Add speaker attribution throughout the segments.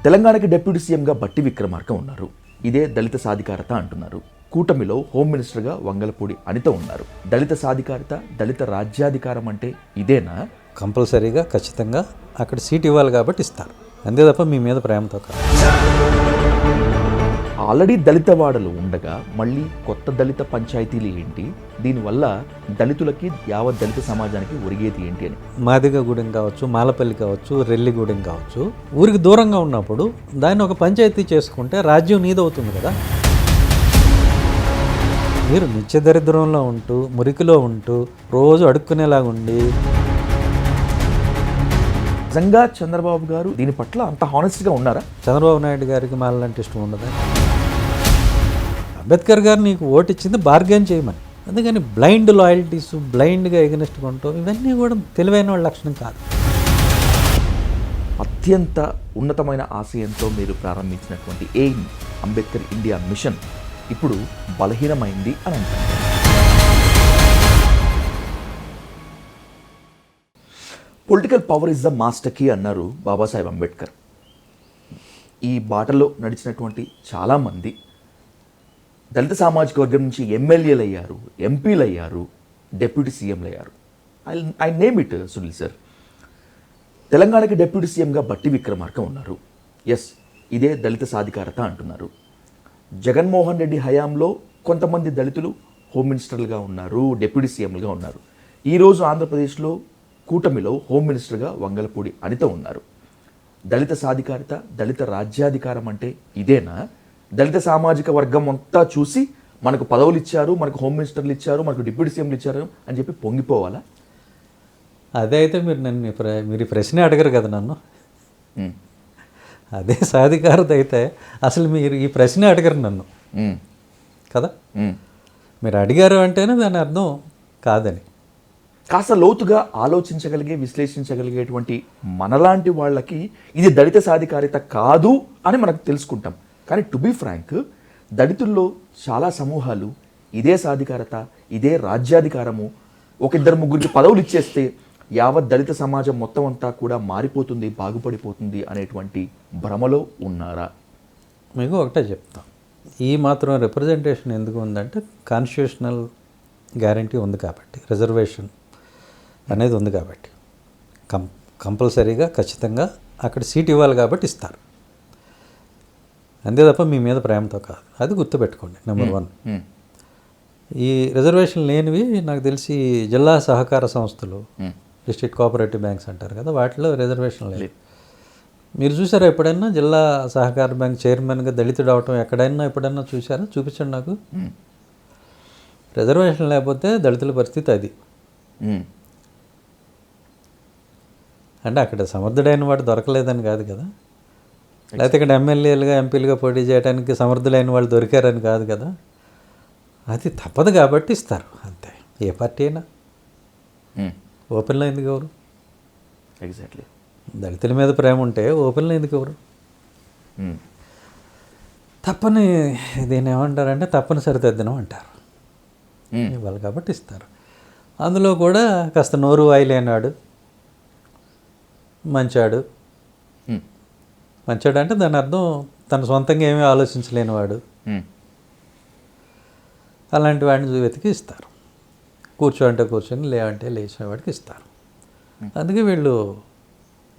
Speaker 1: తెలంగాణకి డిప్యూటీ సీఎంగా బట్టి విక్రమార్క ఉన్నారు. ఇదే దళిత సాధికారత అంటున్నారు. కూటమిలో హోమ్ మినిస్టర్గా వంగలపూడి అనిత ఉన్నారు. దళిత సాధికారత, దళిత రాజ్యాధికారం అంటే ఇదేనా?
Speaker 2: కంపల్సరీగా ఖచ్చితంగా అక్కడ సీట్ ఇవ్వాలి కాబట్టి ఇస్తారు, అంతే తప్ప మీ మీద ప్రేమతో కాదు.
Speaker 1: ఆల్రెడీ దళిత వాడలు ఉండగా మళ్ళీ కొత్త దళిత పంచాయతీలు ఏంటి? దీనివల్ల దళితులకి యావత్ దళిత సమాజానికి ఒరిగేది ఏంటి అని.
Speaker 2: మాదిగగూడెం కావచ్చు, మాలపల్లి కావచ్చు, రెల్లిగూడెం కావచ్చు, ఊరికి దూరంగా ఉన్నప్పుడు దాన్ని ఒక పంచాయతీ చేసుకుంటే రాజ్యం నీదవుతుంది కదా. మీరు నిత్య దరిద్రంలో ఉంటూ, మురికిలో ఉంటూ, రోజు అడుక్కునేలాగా ఉండి.
Speaker 1: నిజంగా చంద్రబాబు గారు దీని పట్ల అంత హానెస్ట్గా ఉన్నారా?
Speaker 2: చంద్రబాబు నాయుడు గారికి మాలంటే ఇష్టం ఉండదా? అంబేద్కర్ గారు నీకు ఓటు ఇచ్చింది బార్గెన్ చేయమని. అందుకని బ్లైండ్ లాయల్టీస్, బ్లైండ్గా ఎగనెస్ట్గా ఉంటాం, ఇవన్నీ కూడా తెలివైన వాళ్ళ లక్షణం కాదు.
Speaker 1: అత్యంత ఉన్నతమైన ఆశయంతో మీరు ప్రారంభించినటువంటి ఎయిమ్ అంబేద్కర్ ఇండియా మిషన్ ఇప్పుడు బలహీనమైంది అని అంటారు. Political power is the master key అన్నారు బాబాసాహెబ్ అంబేద్కర్. ఈ బాటలో నడిచినటువంటి చాలామంది దళిత సామాజిక వర్గం నుంచి ఎమ్మెల్యేలు అయ్యారు, ఎంపీలు అయ్యారు, డిప్యూటీ సీఎంలు అయ్యారు. I name it Sunil sir. తెలంగాణకి డిప్యూటీ సీఎంగా బట్టి విక్రమార్క ఉన్నారు. ఎస్, ఇదే దళిత సాధికారత అంటున్నారు. జగన్మోహన్ రెడ్డి హయాంలో కొంతమంది దళితులు హోమ్ మినిస్టర్లుగా ఉన్నారు, డిప్యూటీ సీఎంలుగా ఉన్నారు. ఈరోజు ఆంధ్రప్రదేశ్లో కూటమిలో హోమ్ మినిస్టర్గా వంగలపూడి అనిత ఉన్నారు. దళిత సాధికారత, దళిత రాజ్యాధికారం అంటే ఇదేనా? దళిత సామాజిక వర్గం అంతా చూసి మనకు పదవులు ఇచ్చారు, మనకు హోమ్ మినిస్టర్లు ఇచ్చారు, మనకు డిప్యూటీ సీఎంలు ఇచ్చారు అని చెప్పి పొంగిపోవాలా?
Speaker 2: అదే అయితే మీరు ఈ ప్రశ్నే అడగరు కదా నన్ను. అదే సాధికారత అయితే అసలు మీరు ఈ ప్రశ్నే అడగరు నన్ను కదా. మీరు అడిగారు అంటేనే దాని అర్థం కాదని.
Speaker 1: కాస్త లోతుగా ఆలోచించగలిగే, విశ్లేషించగలిగేటువంటి మనలాంటి వాళ్ళకి ఇది దళిత సాధికారిత కాదు అని మనకు తెలుసుకుంటాం. కానీ టు బీ ఫ్రాంక్, దళితుల్లో చాలా సమూహాలు ఇదే సాధికారత, ఇదే రాజ్యాధికారము, ఒక ఇద్దరు ముగ్గురికి పదవులు ఇచ్చేస్తే యావత్ దళిత సమాజం మొత్తం అంతా కూడా మారిపోతుంది, బాగుపడిపోతుంది అనేటువంటి భ్రమలో ఉన్నారా?
Speaker 2: మీకు ఒకటే చెప్తాం, ఈ మాత్రం రిప్రజెంటేషన్ ఎందుకు ఉందంటే కాన్స్టిట్యూషనల్ గ్యారంటీ ఉంది కాబట్టి, రిజర్వేషన్ అనేది ఉంది కాబట్టి, కంపల్సరీగా ఖచ్చితంగా అక్కడ సీట్ ఇవ్వాలి కాబట్టి ఇస్తారు, అంతే తప్ప మీ మీద ప్రేమతో కాదు. అది గుర్తుపెట్టుకోండి. నెంబర్ 1. ఈ రిజర్వేషన్ లేనివి నాకు తెలిసి జిల్లా సహకార సంస్థలు, డిస్ట్రిక్ట్ కోఆపరేటివ్ బ్యాంక్స్ అంటారు కదా, వాటిలో రిజర్వేషన్ లేదు. మీరు చూసారా ఎప్పుడైనా జిల్లా సహకార బ్యాంక్ చైర్మన్గా దళితుడు అవటం ఎక్కడైనా ఎప్పుడైనా చూసారా? చూపించండి నాకు. రిజర్వేషన్ లేకపోతే దళితుల పరిస్థితి అది. అంటే అక్కడ సమర్థుడైన వాడు దొరకలేదని కాదు కదా, లేకపోతే ఇక్కడ ఎమ్మెల్యేలుగా, ఎంపీలుగా పోటీ చేయడానికి సమర్థులైన వాళ్ళు దొరికారని కాదు కదా. అది తప్పదు కాబట్టి ఇస్తారు, అంతే. ఏ పార్టీ అయినా ఓపెన్లో ఎందుకు ఎవరు?
Speaker 1: ఎగ్జాక్ట్లీ. దళితుల
Speaker 2: మీద ప్రేమ ఉంటే ఓపెన్లో ఎందుకు ఎవరు? తప్పని దీన్ని ఏమంటారంటే తప్పనిసరి తద్దినం అంటారు. ఇవ్వాలి కాబట్టి ఇస్తారు. అందులో కూడా కాస్త నోరు వాయిలేనాడు మంచాడు. మంచాడు అంటే దాని అర్థం తన సొంతంగా ఏమీ ఆలోచించలేనివాడు. అలాంటి వాడిని వెతికి ఇస్తారు. కూర్చోంటే కూర్చొని, లేవంటే లేచేవాడికి ఇస్తారు. అందుకే వీళ్ళు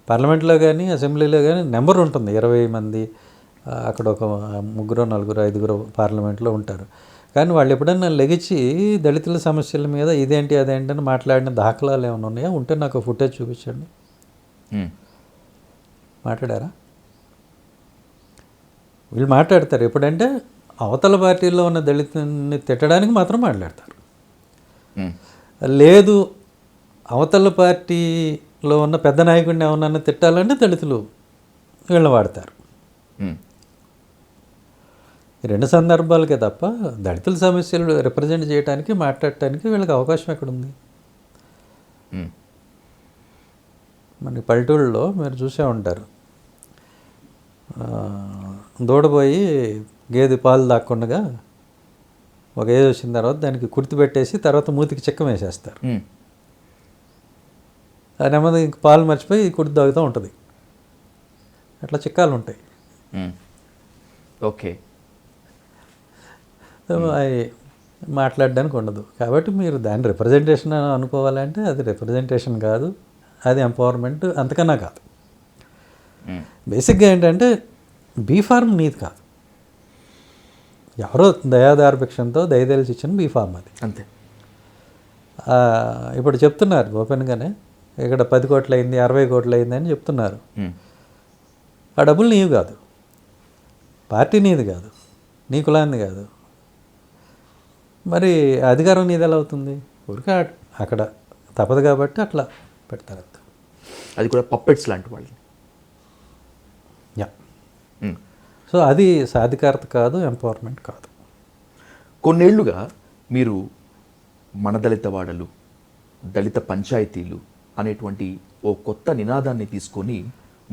Speaker 2: పార్లమెంట్లో కానీ, అసెంబ్లీలో కానీ నెంబర్ ఉంటుంది, 20 మంది. అక్కడ ఒక 3, 4, 5 పార్లమెంట్లో ఉంటారు. కానీ వాళ్ళు ఎప్పుడన్నా లెగిచి దళితుల సమస్యల మీద ఇదేంటి అదేంటి అని మాట్లాడిన దాఖలాలు ఏమైనా ఉన్నాయా? ఉంటే నాకు ఫుటేజ్ చూపించండి. మాట్లాడారా? వీళ్ళు మాట్లాడతారు ఎప్పుడంటే అవతల పార్టీలో ఉన్న దళితుని తిట్టడానికి మాత్రం మాట్లాడతారు. లేదు, అవతల పార్టీలో ఉన్న పెద్ద నాయకుడిని ఏమన్నా తిట్టాలంటే దళితులు వీళ్ళని వాడతారు. ఈ 2 సందర్భాలకే తప్ప దళితుల సమస్యలు రిప్రజెంట్ చేయడానికి, మాట్లాడటానికి వీళ్ళకి అవకాశం ఎక్కడుంది? మన పల్లెటూళ్ళలో మీరు చూసే ఉంటారు, దూడపోయి గేదె పాలు దాక్కుండగా ఒక ఏజ్ వచ్చిన తర్వాత దానికి కుర్తి పెట్టేసి తర్వాత మూతికి చిక్కం వేసేస్తారు. ఆ నెమ్మది పాలు మర్చిపోయి కుర్తి తాగుతూ ఉంటుంది. అట్లా చిక్కాలు ఉంటాయి.
Speaker 1: ఓకే.
Speaker 2: సో అది మాట్లాడడానికి ఉండదు. కాబట్టి మీరు దాన్ని రిప్రజెంటేషన్ అని అనుకోవాలంటే అది రిప్రజెంటేషన్ కాదు, అది ఎంపవర్మెంట్ అంతకన్నా కాదు. బేసిక్గా ఏంటంటే బీఫార్మ్ నీది కాదు, ఎవరో దయాదార్భిక్షంతో దయదలిచి ఇచ్చిన బీఫార్మ్ అది
Speaker 1: అంతే.
Speaker 2: ఇప్పుడు చెప్తున్నారు ఓపెన్గానే, ఇక్కడ 10 కోట్లు అయింది, 60 కోట్లు అయింది అని చెప్తున్నారు. ఆ డబ్బులు నీవి కాదు, పార్టీ నీది కాదు, నీ కులాంది కాదు, మరి అధికారం నీది ఎలా అవుతుంది? ఊరికే అక్కడ తప్పదు కాబట్టి అట్లా పెడతారు.
Speaker 1: అది కూడా పప్పెట్స్ లాంటి వాళ్ళు.
Speaker 2: యా. సో అది సాధికారత కాదు, ఎంపవర్మెంట్ కాదు.
Speaker 1: కొన్నేళ్లుగా మీరు మన దళిత వాడలు, దళిత పంచాయతీలు అనేటువంటి ఓ కొత్త నినాదాన్ని తీసుకొని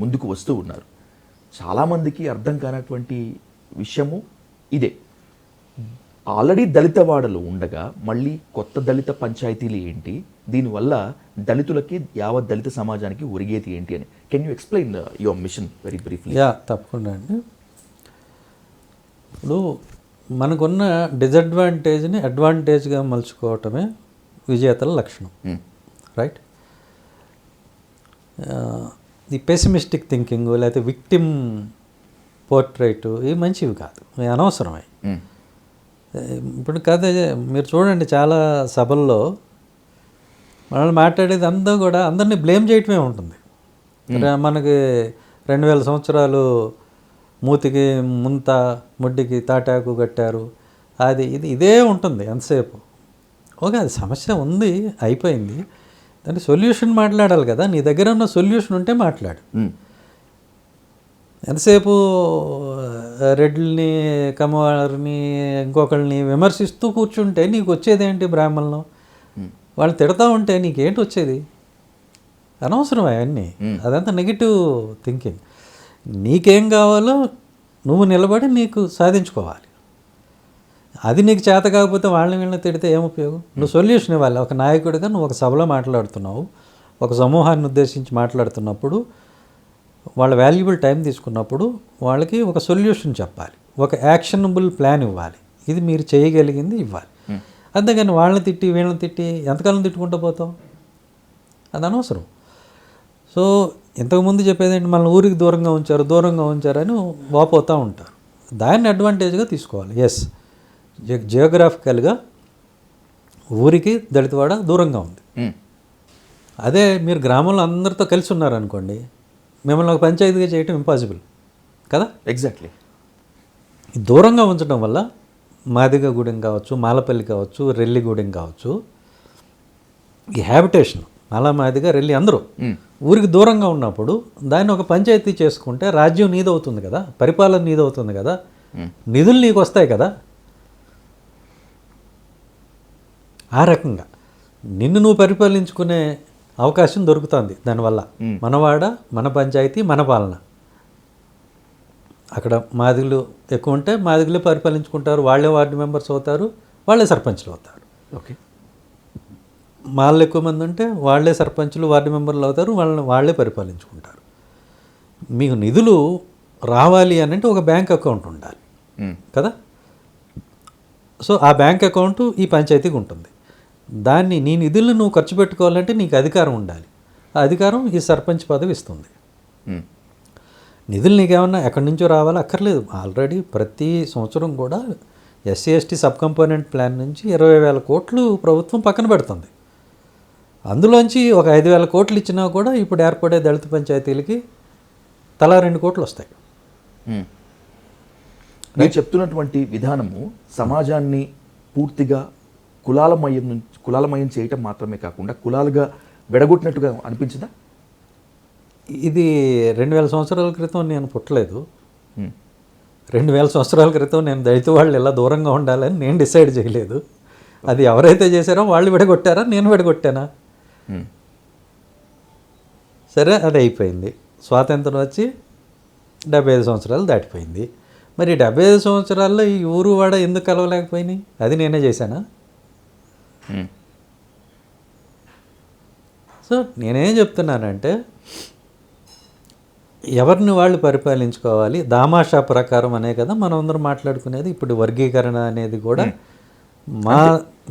Speaker 1: ముందుకు వస్తూ ఉన్నారు. చాలామందికి అర్థం కానటువంటి విషయము ఇదే. ఆల్రెడీ దళిత వాడలు ఉండగా మళ్ళీ కొత్త దళిత పంచాయతీలు ఏంటి, దీనివల్ల దళితులకి యావత్ దళిత సమాజానికి ఒరిగేది ఏంటి అని. Can you explain your mission very briefly?
Speaker 2: Yeah, తప్పకుండా అండి. ఇప్పుడు మనకున్న డిజడ్వాంటేజ్ని అడ్వాంటేజ్గా మలుచుకోవటమే విజేతల లక్షణం, రైట్? ఈ పెసిమిస్టిక్ థింకింగ్ లేకపోతే విక్టిమ్ పోర్ట్రైట్ ఇవి మంచివి కాదు, ఇవి అనవసరమై. ఇప్పుడు కథ మీరు చూడండి, చాలా సభల్లో మనల్ని మాట్లాడేది అంతా కూడా అందరినీ బ్లేమ్ చేయటమే ఉంటుంది. మనకి 2000 సంవత్సరాలు మూతికి ముంత, ముడ్డికి తాటాకు కట్టారు, అది ఇది ఇదే ఉంటుంది ఎంతసేపు. ఓకే, అది సమస్య ఉంది, అయిపోయింది, దానికి సొల్యూషన్ మాట్లాడాలి కదా. నీ దగ్గర ఉన్న సొల్యూషన్ ఉంటే మాట్లాడు. ఎంతసేపు రెడ్లని, కమ్మవారిని, ఇంకొకళ్ళని విమర్శిస్తూ కూర్చుంటే నీకు వచ్చేదేంటి? బ్రాహ్మణులు వాళ్ళు తిడతా ఉంటే నీకేంటి వచ్చేది? అనవసరం అవన్నీ, అదంతా నెగిటివ్ థింకింగ్. నీకేం కావాలో నువ్వు నిలబడి నీకు సాధించుకోవాలి. అది నీకు చేత కాకపోతే వాళ్ళని వీళ్ళని తిడితే ఏం ఉపయోగం? నువ్వు సొల్యూషన్ ఇవ్వాలి. ఒక నాయకుడిగా నువ్వు ఒక సభలో మాట్లాడుతున్నావు, ఒక సమూహాన్ని ఉద్దేశించి మాట్లాడుతున్నప్పుడు, వాళ్ళ వాల్యుబుల్ టైం తీసుకున్నప్పుడు వాళ్ళకి ఒక సొల్యూషన్ చెప్పాలి, ఒక యాక్షనబుల్ ప్లాన్ ఇవ్వాలి. ఇది మీరు చేయగలిగింది ఇవ్వాలి. అంతేగాని వాళ్ళని తిట్టి వీళ్ళని తిట్టి ఎంతకాలం తిట్టుకుంటూ పోతాం? అది అనవసరం. సో ఇంతకుముందు చెప్పేదేంటి, మనల్ని ఊరికి దూరంగా ఉంచారని వాపోతూ ఉంటారు. దాన్ని అడ్వాంటేజ్గా తీసుకోవాలి. ఎస్, జియోగ్రాఫికల్గా ఊరికి దళితవాడ దూరంగా ఉంది. అదే మీరు గ్రామంలో అందరితో కలిసి ఉన్నారనుకోండి, మిమ్మల్ని ఒక పంచాయతీగా చేయటం ఇంపాసిబుల్ కదా.
Speaker 1: ఎగ్జాక్ట్లీ.
Speaker 2: దూరంగా ఉంచడం వల్ల మాదిగగూడెం కావచ్చు, మాలపల్లి కావచ్చు, రెల్లిగూడెం కావచ్చు, ఈ హ్యాబిటేషన్ మాలా, మాదిగ, రెల్లి అందరూ ఊరికి దూరంగా ఉన్నప్పుడు దాన్ని ఒక పంచాయతీ చేసుకుంటే రాజ్యం నీదవుతుంది కదా, పరిపాలన నీదవుతుంది కదా, నిధులు నీకు వస్తాయి కదా. ఆ రకంగా నిన్ను నువ్వు పరిపాలించుకునే అవకాశం దొరుకుతుంది దానివల్ల. మనవాడ, మన పంచాయతీ, మన పాలన. అక్కడ మాదిగలు ఎక్కువ ఉంటే మాదిగలే పరిపాలించుకుంటారు, వాళ్ళే వార్డు మెంబర్స్ అవుతారు, వాళ్ళే సర్పంచ్లు అవుతారు.
Speaker 1: ఓకే.
Speaker 2: మాళ్ళు ఎక్కువ మంది ఉంటే వాళ్ళే సర్పంచులు, వార్డు మెంబర్లు అవుతారు, వాళ్ళే పరిపాలించుకుంటారు. మీకు నిధులు రావాలి అని అంటే ఒక బ్యాంక్ అకౌంట్ ఉండాలి కదా. సో ఆ బ్యాంక్ అకౌంట్ ఈ పంచాయతీకి ఉంటుంది. దాన్ని నీ నిధులను నువ్వు ఖర్చు పెట్టుకోవాలంటే నీకు అధికారం ఉండాలి. ఆ అధికారం ఈ సర్పంచ్ పదవి ఇస్తుంది. నిధులు నీకేమన్నా ఎక్కడి నుంచో రావాలో అక్కర్లేదు. ఆల్రెడీ ప్రతి సంవత్సరం కూడా SC ST sub component plan నుంచి 20,000 కోట్లు ప్రభుత్వం పక్కన పెడుతుంది. అందులోంచి ఒక 5,000 కోట్లు ఇచ్చినా కూడా ఇప్పుడు ఏర్పడే దళిత పంచాయతీలకి తలా 2 కోట్లు వస్తాయి.
Speaker 1: మీరు చెప్తున్నటువంటి విధానము సమాజాన్ని పూర్తిగా కులాలమయం చేయటం మాత్రమే కాకుండా కులాలుగా విడగొట్టినట్టుగా అనిపించదా?
Speaker 2: ఇది 2000 సంవత్సరాల క్రితం నేను పుట్టలేదు. 2000 సంవత్సరాల క్రితం నేను దళిత వాళ్ళు ఎలా దూరంగా ఉండాలని నేను డిసైడ్ చేయలేదు. అది ఎవరైతే చేశారో వాళ్ళు విడగొట్టారా, నేను విడగొట్టానా? సరే, అది అయిపోయింది. స్వాతంత్రం వచ్చి 75 సంవత్సరాలు దాటిపోయింది. మరి 75 సంవత్సరాల్లో ఈ ఊరు వాడ ఎందుకు కలవలేకపోయినాయి? అది నేనే చేశానా? సో నేనేం చెప్తున్నానంటే, ఎవరిని వాళ్ళు పరిపాలించుకోవాలి దామాషా ప్రకారం అనే కదా మనం అందరం మాట్లాడుకునేది. ఇప్పుడు వర్గీకరణ అనేది కూడా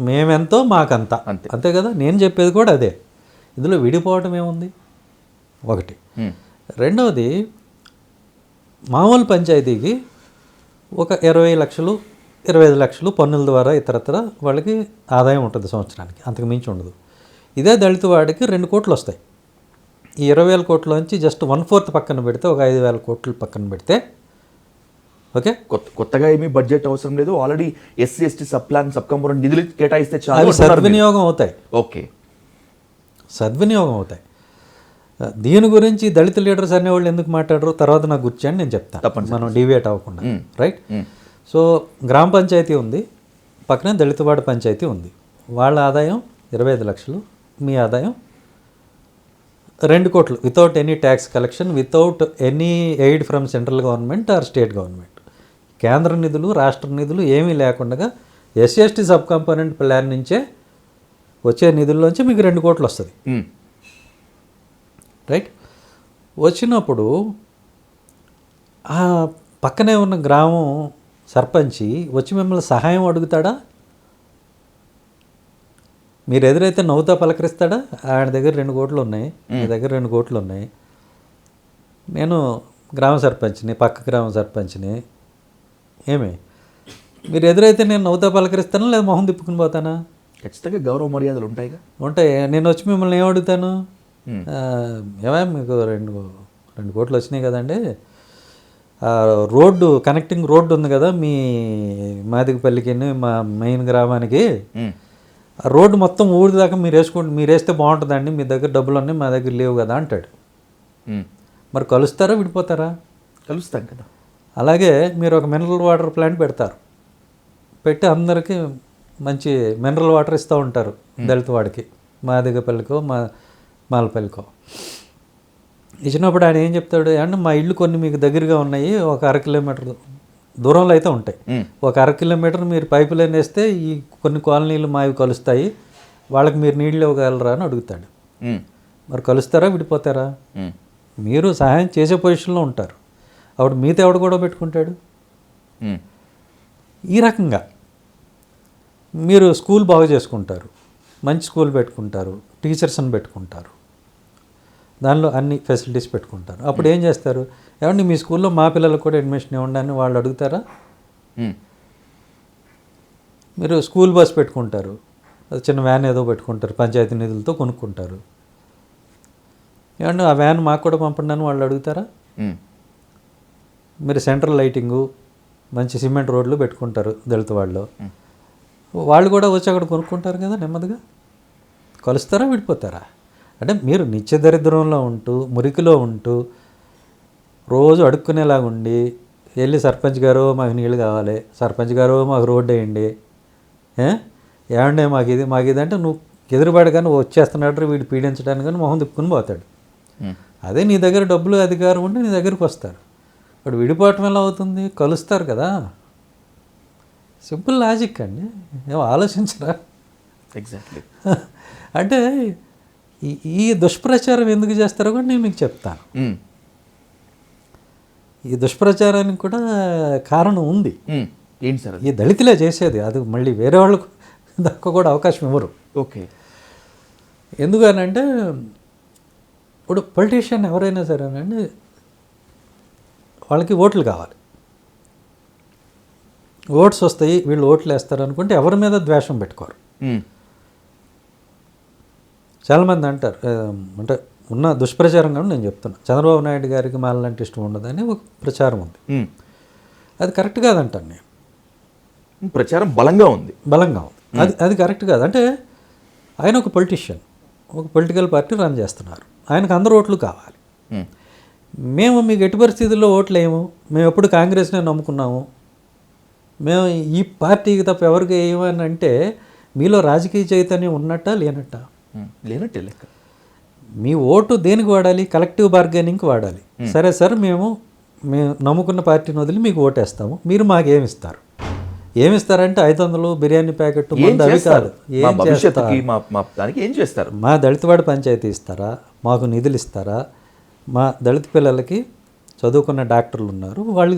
Speaker 2: మేమెంతో మాకంత అంతే కదా. నేను చెప్పేది కూడా అదే. ఇందులో విడిపోవటం ఏముంది ఒకటి. రెండవది, మామూలు పంచాయతీకి ఒక 20 లక్షలు 25 లక్షలు పన్నుల ద్వారా ఇతరత్ర వాళ్ళకి ఆదాయం ఉంటుంది సంవత్సరానికి, అంతకు మించి ఉండదు. ఇదే దళిత వాడికి 2 కోట్లు వస్తాయి. ఈ 20,000 కోట్లోంచి జస్ట్ 1/4 పక్కన పెడితే, ఒక 5,000 కోట్లు పక్కన పెడితే, ఓకే,
Speaker 1: కొత్తగా ఏమీ బడ్జెట్ అవసరం లేదు. Already SC ST sub plan sub component నిధులు కేటాయిస్తే
Speaker 2: అవి
Speaker 1: చాలు.
Speaker 2: సద్వినియోగం అవుతాయి.
Speaker 1: ఓకే,
Speaker 2: సద్వినియోగం అవుతాయి. దీని గురించి దళిత లీడర్స్ అనేవాళ్ళు ఎందుకు మాట్లాడరు తర్వాత నాకు గుర్చండి, నేను చెప్తాను, మనం డివియేట్ అవ్వకుండా. రైట్. సో గ్రామ పంచాయతీ ఉంది, పక్కనే దళితవాడ పంచాయతీ ఉంది. వాళ్ళ ఆదాయం 25 లక్షలు, మీ ఆదాయం 2 కోట్లు without any tax collection, without any aid from central government or state government. కేంద్ర నిధులు రాష్ట్ర నిధులు ఏమీ లేకుండా SC ST sub component plan నుంచే వచ్చే నిధుల్లోంచి మీకు 2 కోట్లు వస్తుంది. రైట్. వచ్చినప్పుడు ఆ పక్కనే ఉన్న గ్రామం సర్పంచి వచ్చి మిమ్మల్ని సహాయం అడుగుతాడా? మీరు ఎదురైతే నవ్వుతా పలకరిస్తాడా? ఆయన దగ్గర 2 కోట్లు ఉన్నాయి, మీ దగ్గర 2 కోట్లు ఉన్నాయి, నేను గ్రామ సర్పంచ్ని, పక్క గ్రామ సర్పంచ్ని, ఏమి మీరు ఎదురైతే నేను నవ్వుతా పలకరిస్తానా లేదా మొహం తిప్పుకుని పోతానా?
Speaker 1: ఖచ్చితంగా గౌరవ మర్యాదలు ఉంటాయిగా.
Speaker 2: ఉంటాయి. నేను వచ్చి మిమ్మల్ని ఏం అడుగుతాను? ఏమా మీకు 2 కోట్లు వచ్చినాయి కదండి, రోడ్డు కనెక్టింగ్ రోడ్డు ఉంది కదా మీ మాదిగపల్లికి మా మెయిన్ గ్రామానికి, ఆ రోడ్డు మొత్తం ఊరి దాకా మీరు వేస్తే బాగుంటుందండి, మీ దగ్గర డబ్బులు ఉన్నాయి మా దగ్గర లేవు కదా అంటాడు. మరి కలుస్తారా విడిపోతారా?
Speaker 1: కలుస్తాం కదా.
Speaker 2: అలాగే మీరు ఒక మినరల్ వాటర్ ప్లాంట్ పెడతారు, పెట్టి అందరికీ మంచి మినరల్ వాటర్ ఇస్తూ ఉంటారు దళిత వాడికి, మాదిగపల్లికో మాలపల్లికో. ఇచ్చినప్పుడు ఆయన ఏం చెప్తాడు అంటే మా ఇళ్ళు కొన్ని మీకు దగ్గరగా ఉన్నాయి, ఒక 1/2 కిలోమీటర్ దూరంలో అయితే ఉంటాయి, ఒక 1/2 కిలోమీటర్ మీరు పైపు లైన్ వేస్తే ఈ కొన్ని కాలనీలు మావి కలుస్తాయి, వాళ్ళకి మీరు నీళ్ళు ఇవ్వగలరా అని అడుగుతాడు. మరి కలుస్తారా విడిపోతారా? మీరు సహాయం చేసే పొజిషన్లో ఉంటారు, అప్పుడు మీతో ఎవడు కూడా పెట్టుకుంటాడు? ఈ రకంగా మీరు స్కూల్ బాగు చేసుకుంటారు, మంచి స్కూల్ పెట్టుకుంటారు, టీచర్స్ని పెట్టుకుంటారు, దానిలో అన్ని ఫెసిలిటీస్ పెట్టుకుంటారు. అప్పుడు ఏం చేస్తారు? ఏమండి మీ స్కూల్లో మా పిల్లలకు కూడా అడ్మిషన్ ఇవ్వండి అని వాళ్ళు అడుగుతారా? మీరు స్కూల్ బస్ పెట్టుకుంటారు, చిన్న వ్యాన్ ఏదో పెట్టుకుంటారు, పంచాయతీ నిధులతో కొనుక్కుంటారు, ఏమండి ఆ వ్యాన్ మాకు కూడా పంపండి అని వాళ్ళు అడుగుతారా? మీరు సెంట్రల్ లైటింగు, మంచి సిమెంట్ రోడ్లు పెట్టుకుంటారు దళిత వాళ్ళు కూడా వచ్చి అక్కడ కొనుక్కుంటారు కదా నెమ్మదిగా. కలుస్తారా విడిపోతారా? అంటే మీరు నిత్య దరిద్రంలో ఉంటూ మురికిలో ఉంటూ రోజు అడుక్కునేలాగా ఉండి వెళ్ళి సర్పంచ్ గారు మాకు నీళ్ళు కావాలి, సర్పంచ్ గారు మాకు రోడ్డు వేయండి, ఏమండే మాకు ఇది అంటే నువ్వు ఎదురుబాటు కానీ వచ్చేస్తున్నాడు వీడు పీడించడానికి కానీ మొహం తిప్పుకుని పోతాడు. అదే నీ దగ్గర డబ్బులు అధికారం ఉంటే నీ దగ్గరికి వస్తారు. ఇప్పుడు విడిపోవటం ఎలా అవుతుంది? కలుస్తారు కదా. సింపుల్ లాజిక్ అండి, ఏమో ఆలోచించరా?
Speaker 1: ఎగ్జాక్ట్లీ.
Speaker 2: అంటే ఈ దుష్ప్రచారం ఎందుకు చేస్తారో కూడా నేను మీకు చెప్తాను. ఈ దుష్ప్రచారానికి కూడా కారణం ఉంది.
Speaker 1: ఏంటి సార్?
Speaker 2: ఈ దళితులే చేసేది, అది మళ్ళీ వేరే వాళ్ళకు దాకా కూడా అవకాశం ఇవ్వరు.
Speaker 1: ఓకే.
Speaker 2: ఎందుకనంటే ఇప్పుడు పొలిటీషియన్ ఎవరైనా సరేనండి వాళ్ళకి ఓట్లు కావాలి, ఓట్స్ వస్తాయి, వీళ్ళు ఓట్లు వేస్తారు అనుకుంటే ఎవరి మీద ద్వేషం పెట్టుకోరు. చాలామంది అంటారు, అంటే ఉన్న దుష్ప్రచారం కూడా నేను చెప్తున్నా, చంద్రబాబు నాయుడు గారికి మాలంటే ఇష్టం ఉండదని ఒక ప్రచారం ఉంది. అది కరెక్ట్ కాదంటాను నేను.
Speaker 1: ప్రచారం బలంగా ఉంది.
Speaker 2: అది కరెక్ట్ కాదు. అంటే ఆయన ఒక పొలిటీషియన్, ఒక పొలిటికల్ పార్టీ రన్ చేస్తున్నారు, ఆయనకు అందరు ఓట్లు కావాలి. మేము మీకు ఎట్టి పరిస్థితుల్లో ఓట్లు వేయము, మేము ఎప్పుడు కాంగ్రెస్నే నమ్ముకున్నాము, మేము ఈ పార్టీకి తప్ప ఎవరికి వేయమని అంటే మీలో రాజకీయ చైతన్యం ఉన్నట్ట లేనట్ట?
Speaker 1: లేనట్టే లెక్క.
Speaker 2: మీ ఓటు దేనికి వాడాలి? కలెక్టివ్ బార్గెనింగ్కి వాడాలి. సరే సార్, మేము నమ్ముకున్న పార్టీని వదిలి మీకు ఓటేస్తాము, మీరు మాకు ఏమిస్తారు? ఏమిస్తారంటే 500 బిర్యానీ ప్యాకెట్ అవి కాదు.
Speaker 1: ఏం చేస్తారు?
Speaker 2: మా దళితవాడ పంచాయతీ ఇస్తారా? మాకు నిధులు ఇస్తారా? మా దళిత పిల్లలకి చదువుకున్న డాక్టర్లు ఉన్నారు, వాళ్ళు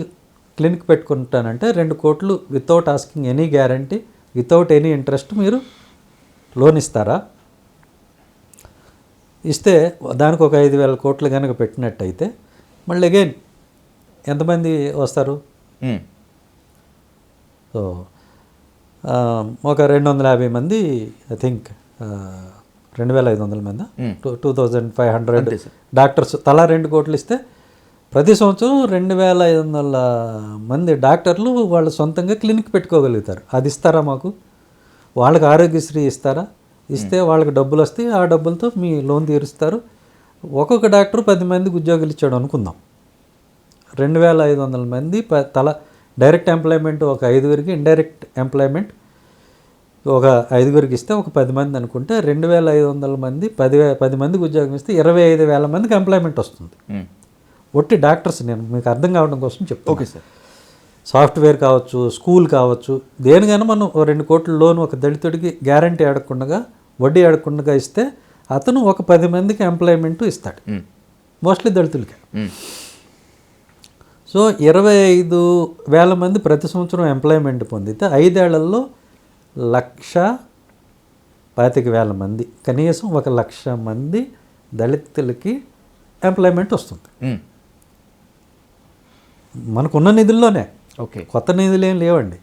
Speaker 2: క్లినిక్ పెట్టుకుంటానంటే 2 కోట్లు without asking any guarantee, without any interest మీరు లోన్ ఇస్తారా? ఇస్తే దానికి ఒక 5,000 కోట్లు కనుక పెట్టినట్టయితే మళ్ళీ అగైన్ ఎంతమంది వస్తారు? సో ఒక 250 మంది, ఐ థింక్ 2,500 మంది, 2,500 డాక్టర్స్ తలా 2 కోట్లు ఇస్తే ప్రతి సంవత్సరం 2,500 మంది డాక్టర్లు వాళ్ళు సొంతంగా క్లినిక్ పెట్టుకోగలుగుతారు. అది ఇస్తారా మాకు? వాళ్ళకి ఆరోగ్యశ్రీ ఇస్తారా? ఇస్తే వాళ్ళకి డబ్బులు వస్తాయి, ఆ డబ్బులతో మీ లోన్ తీరుస్తారు. ఒక్కొక్క డాక్టర్ 10 మందికి ఉద్యోగాలు ఇచ్చాడు అనుకుందాం. 2,500 మంది తల డైరెక్ట్ ఎంప్లాయ్మెంట్ ఒక 5గురికి, ఇండైరెక్ట్ ఎంప్లాయ్మెంట్ ఒక 5గురికి ఇస్తే ఒక 10 మంది అనుకుంటే 2,500 మంది 10 మందికి ఉద్యోగం ఇస్తే 25,000 మందికి ఎంప్లాయ్మెంట్ వస్తుంది. ఒట్టి డాక్టర్స్, నేను మీకు అర్థం కావడం కోసం చెప్తాను.
Speaker 1: Okay sir.
Speaker 2: సాఫ్ట్వేర్ కావచ్చు, స్కూల్ కావచ్చు, దేనికైనా మనం 2 కోట్ల లోన్ ఒక దళితుడికి గ్యారంటీ అడగకుండా, వడ్డీ అడగకుండా ఇస్తే అతను ఒక 10 మందికి ఎంప్లాయ్మెంట్ ఇస్తాడు, మోస్ట్లీ దళితులకి. సో 25,000 మంది ప్రతి సంవత్సరం ఎంప్లాయ్మెంట్ పొందితే 5 ఏళ్లలో 1,25,000 మంది, కనీసం 1,00,000 మంది దళితులకి ఎంప్లాయ్మెంట్ వస్తుంది మనకున్న నిధుల్లోనే.
Speaker 1: ఓకే,
Speaker 2: కొత్త నిధులు ఏం లేవండి,